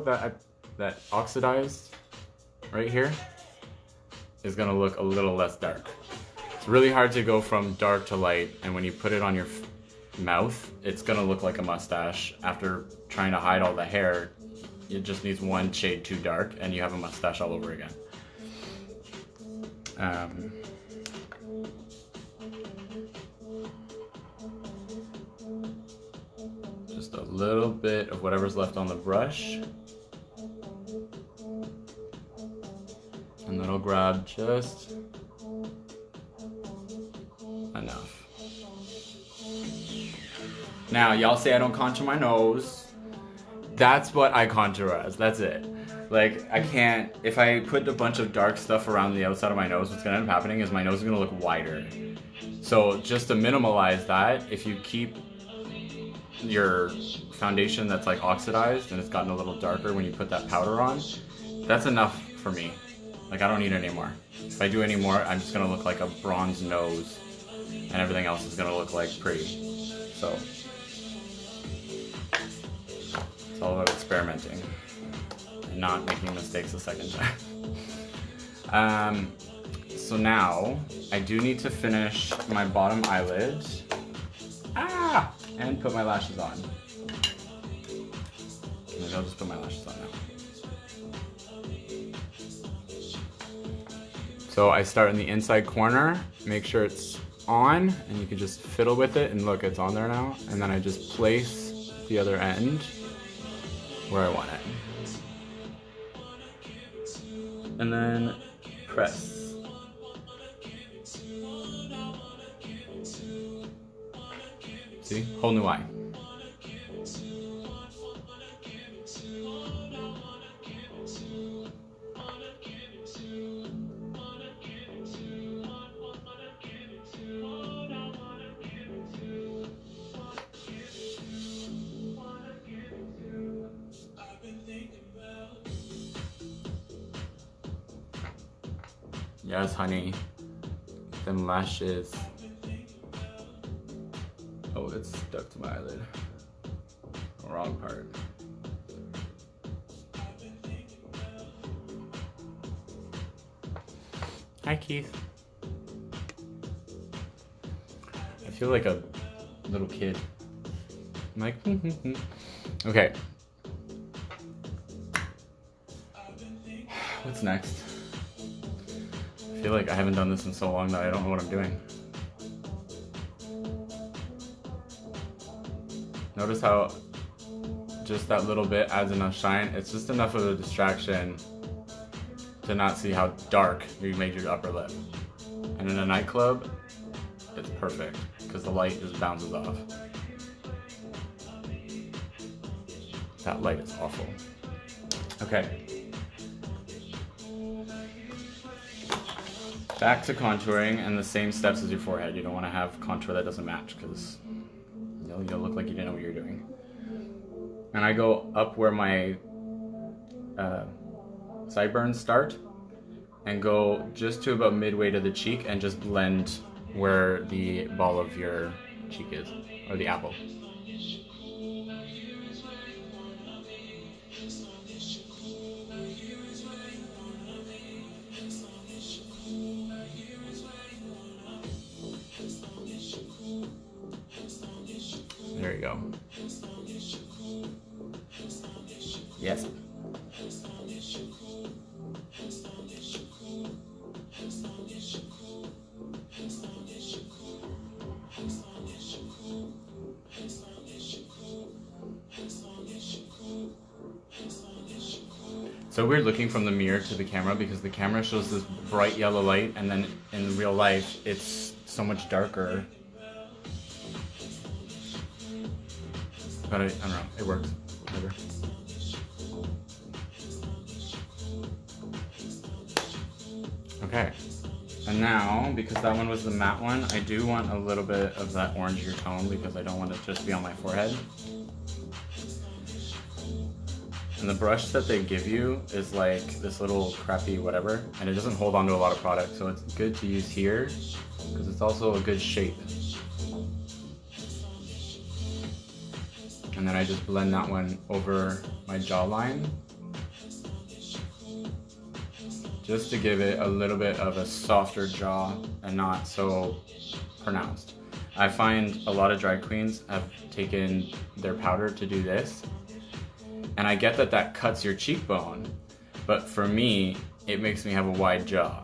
that oxidized right here is gonna look a little less dark. It's really hard to go from dark to light, and when you put it on your mouth, it's gonna look like a mustache. After trying to hide all the hair, it just needs one shade too dark and you have a mustache all over again. Just a little bit of whatever's left on the brush. And then I'll grab just enough. Now, y'all say I don't contour my nose. That's what I contour as, that's it. Like, I can't, if I put a bunch of dark stuff around the outside of my nose, what's gonna end up happening is my nose is gonna look wider. So just to minimalize that, if you keep your foundation that's like oxidized and it's gotten a little darker when you put that powder on, that's enough for me. Like, I don't need any more. If I do any more, I'm just gonna look like a bronze nose and everything else is gonna look like pretty. So, it's all about experimenting and not making mistakes a second time. So now, I do need to finish my bottom eyelid. And put my lashes on. Maybe I'll just put my lashes on now. So I start in the inside corner, make sure it's on, and you can just fiddle with it, and look, it's on there now. And then I just place the other end where I want it. And then press. See? Whole new eye. Yes, honey. Them lashes. Oh, it's stuck to my eyelid. Wrong part. Hi, Keith. I feel like a little kid. I'm like, Okay. What's next? I feel like I haven't done this in so long that I don't know what I'm doing. Notice how just that little bit adds enough shine. It's just enough of a distraction to not see how dark you made your upper lip. And in a nightclub, it's perfect because the light just bounces off. That light is awful. Okay. Back to contouring and the same steps as your forehead. You don't want to have contour that doesn't match because you'll look like you didn't know what you're doing. And I go up where my sideburns start and go just to about midway to the cheek and just blend where the ball of your cheek is, or the apple. There you go. Yes. So we're looking from the mirror to the camera because the camera shows this bright yellow light, and then in real life it's so much darker. But I don't know, it works. Whatever. Okay, and now, because that one was the matte one, I do want a little bit of that orangier tone because I don't want it to just be on my forehead. And the brush that they give you is like this little crappy whatever, and it doesn't hold on to a lot of product, so it's good to use here because it's also a good shape. And then I just blend that one over my jawline just to give it a little bit of a softer jaw and not so pronounced. I find a lot of drag queens have taken their powder to do this, and I get that that cuts your cheekbone, but for me, it makes me have a wide jaw.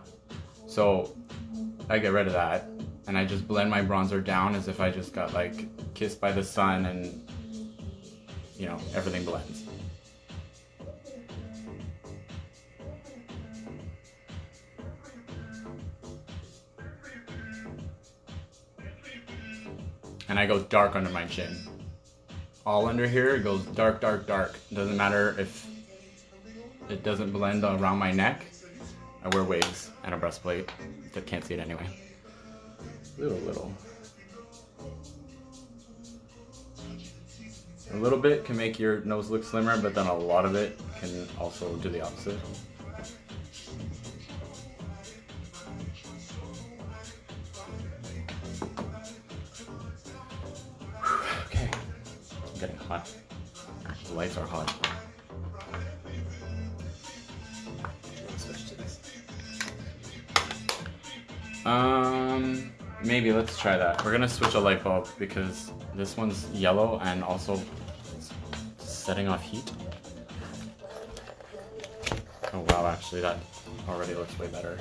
So I get rid of that, and I just blend my bronzer down as if I just got like kissed by the sun, and you know, everything blends. And I go dark under my chin. All under here, it goes dark, dark, dark. Doesn't matter if it doesn't blend around my neck. I wear wigs and a breastplate that can't see it anyway. Little. A little bit can make your nose look slimmer, but then a lot of it can also do the opposite. Okay, I'm getting hot. The lights are hot. Switch to this. Maybe let's try that. We're gonna switch a light bulb because this one's yellow and also setting off heat. Oh wow, actually that already looks way better.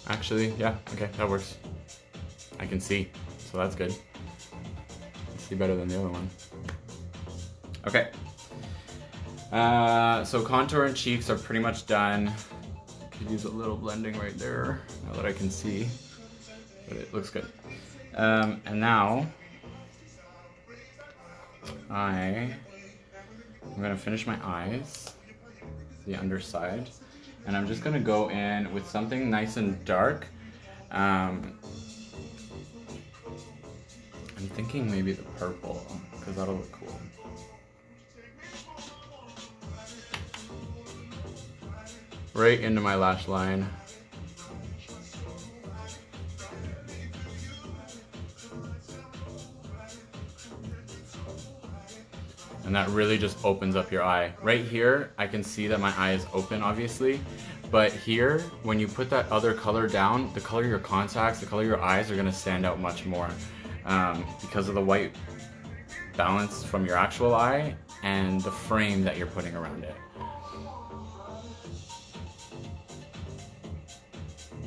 Actually, yeah, okay, that works. I can see, so that's good. I see better than the other one. Okay. So contour and cheeks are pretty much done. Could use a little blending right there, now that I can see, but it looks good. And now, I'm gonna finish my eyes, the underside, and I'm just gonna go in with something nice and dark. I'm thinking maybe the purple, because that'll look cool. Right into my lash line. And that really just opens up your eye. Right here, I can see that my eye is open, obviously. But here, when you put that other color down, the color of your contacts, the color of your eyes are gonna stand out much more. Because of the white balance from your actual eye and the frame that you're putting around it.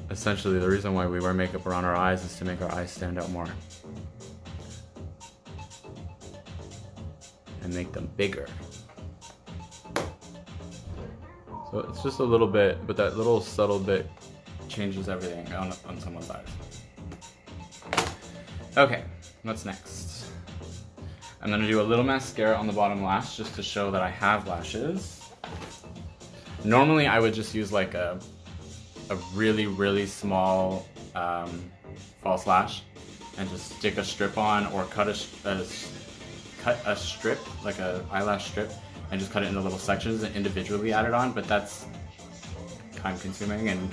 Essentially, the reason why we wear makeup around our eyes is to make our eyes stand out more. And make them bigger. So it's just a little bit, but that little subtle bit changes everything on someone's eyes. Okay, what's next? I'm gonna do a little mascara on the bottom lash just to show that I have lashes. Normally I would just use like a really, really small false lash and just stick a strip on, or cut a strip, like a eyelash strip, and just cut it into little sections and individually add it on, but that's time consuming and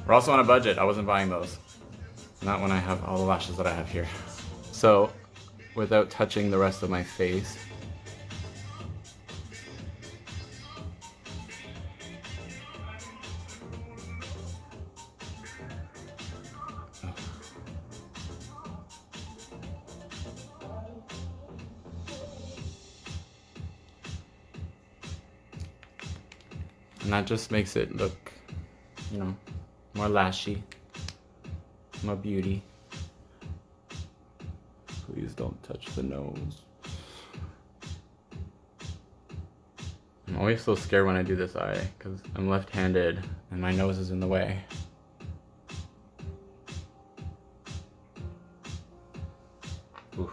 we're also on a budget. I wasn't buying those. Not when I have all the lashes that I have here. So, without touching the rest of my face, and that just makes it look, you know, more lashy, more beauty. Please don't touch the nose. I'm always so scared when I do this eye because I'm left-handed and my nose is in the way. Oof.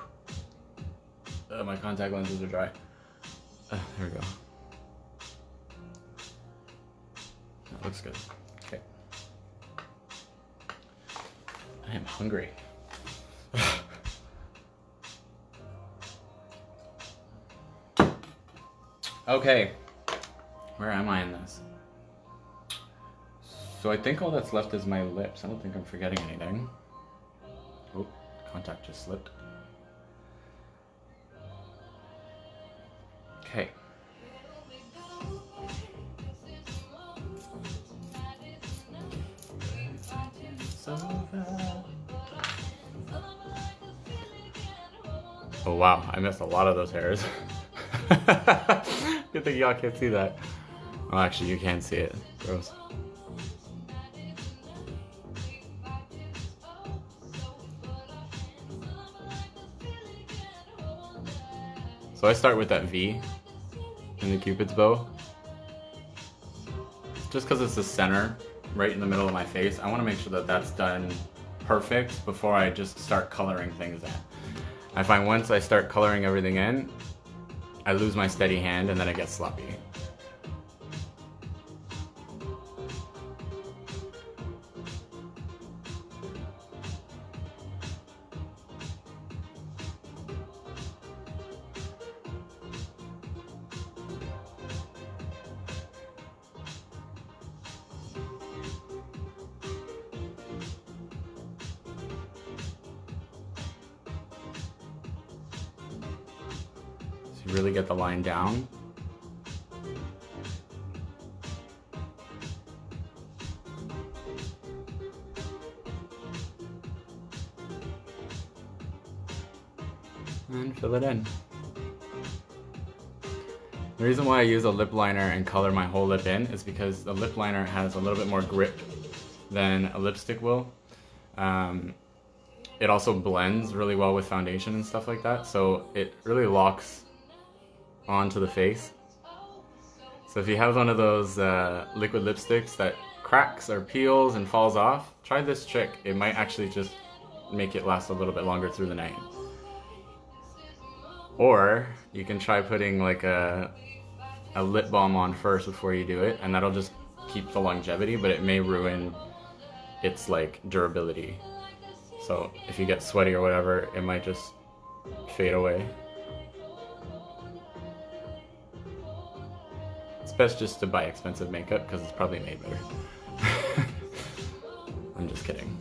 My contact lenses are dry. There we go. That looks good. Okay. I am hungry. Okay, where am I in this? So I think all that's left is my lips. I don't think I'm forgetting anything. Oh, contact just slipped. Okay. Oh wow, I missed a lot of those hairs. Good thing y'all can't see that. Oh, actually, you can see it. Gross. So I start with that V in the Cupid's bow. Just because it's the center, right in the middle of my face, I want to make sure that that's done perfect before I just start coloring things in. I find once I start coloring everything in, I lose my steady hand and then it gets sloppy. So you really get the line down. And fill it in. The reason why I use a lip liner and color my whole lip in is because the lip liner has a little bit more grip than a lipstick will. It also blends really well with foundation and stuff like that, so it really locks onto the face. So if you have one of those liquid lipsticks that cracks or peels and falls off, try this trick. It might actually just make it last a little bit longer through the night. Or you can try putting like a lip balm on first before you do it, and that'll just keep the longevity, but it may ruin its like durability. So if you get sweaty or whatever, it might just fade away. It's best just to buy expensive makeup because it's probably made better. I'm just kidding.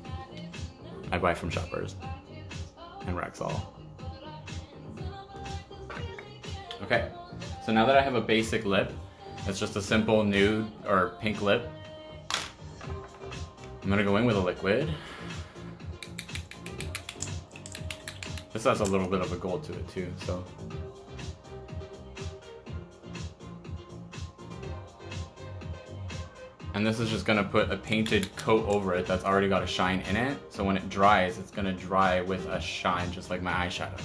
I buy from Shoppers and Rexall. Okay, so now that I have a basic lip, it's just a simple nude or pink lip, I'm gonna go in with a liquid. This has a little bit of a gold to it too, so. And this is just gonna put a painted coat over it that's already got a shine in it, so when it dries, it's gonna dry with a shine just like my eyeshadow.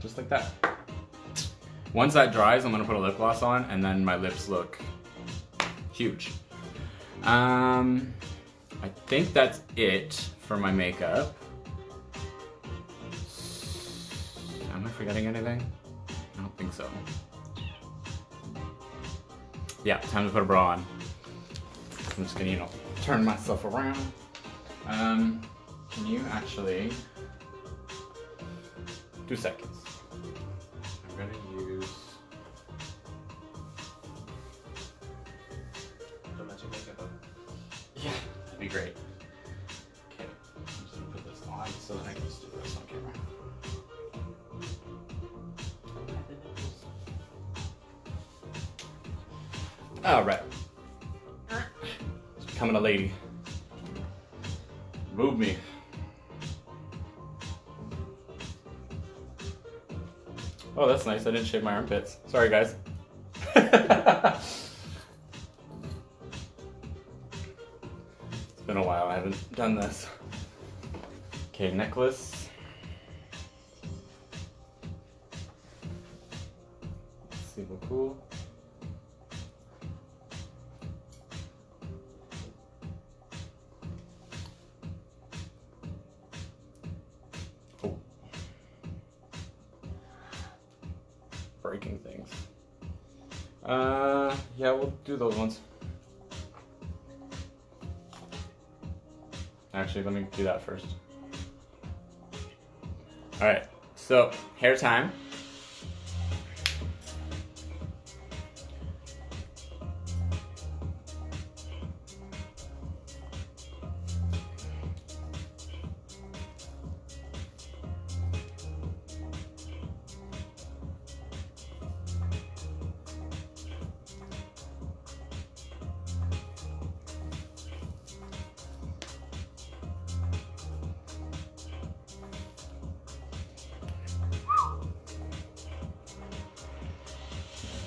just like that. Once that dries, I'm gonna put a lip gloss on, and then my lips look huge. I think that's it for my makeup. Am I forgetting anything? I don't think so. Yeah, time to put a bra on. I'm just gonna, turn myself around. Can you actually, 2 seconds. I'm gonna use, Don't mess your makeup up. yeah, that'd be great. Okay, I'm just gonna put this on so that I can just do this on camera. All right. Just becoming a lady. Move me. Oh, that's nice. I didn't shave my armpits. Sorry, guys. It's been a while. I haven't done this. Okay, necklace. Super cool. Breaking things. Yeah, we'll do those ones. Actually, let me do that first. All right, so hair time.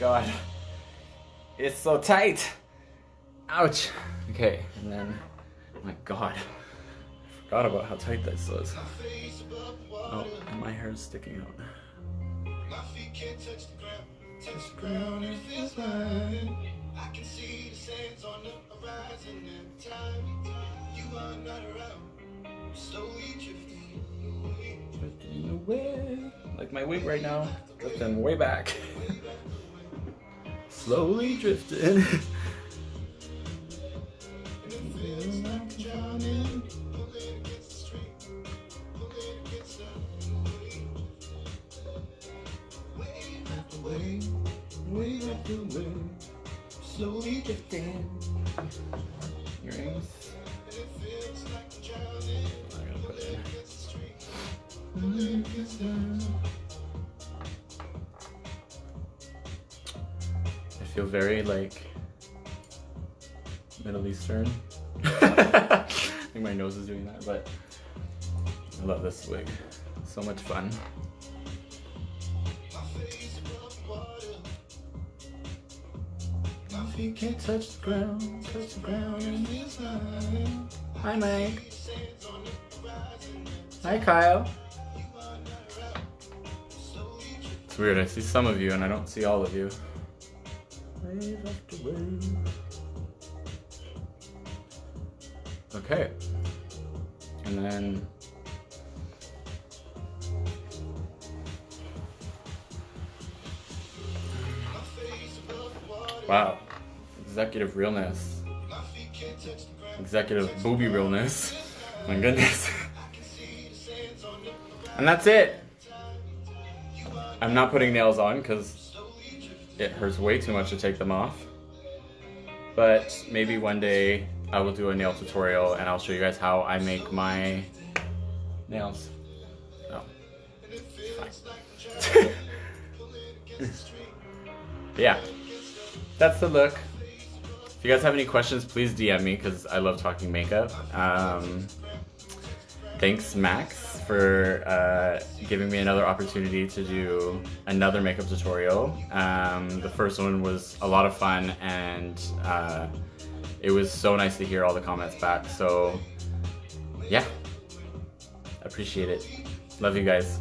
God, it's so tight. Ouch. Okay, and then, oh my God, I forgot about how tight this was. Oh, and my hair is sticking out. My feet can't touch the ground, it feels fine. I can see the sands on the horizon every time you are not around. Slowly drifting away. Like my wig right now, drifting way back. Slowly drifting. Slowly drifting. Earrings. I'm gonna put it in. I feel very like Middle Eastern. I think my nose is doing that, but I love this wig. So much fun. My feet can't touch the ground, and it's fine. Hi, Mike. Hi, Kyle. It's weird, I see some of you and I don't see all of you. Wave after wave. Okay. And then wow. Executive realness. Executive booby realness. My goodness. And that's it. I'm not putting nails on because it hurts way too much to take them off. But maybe one day I will do a nail tutorial and I'll show you guys how I make my nails. Oh, fine. Yeah, that's the look. If you guys have any questions, please DM me because I love talking makeup. Thanks, Max, for giving me another opportunity to do another makeup tutorial. The first one was a lot of fun, and it was so nice to hear all the comments back. So, yeah, appreciate it. Love you guys.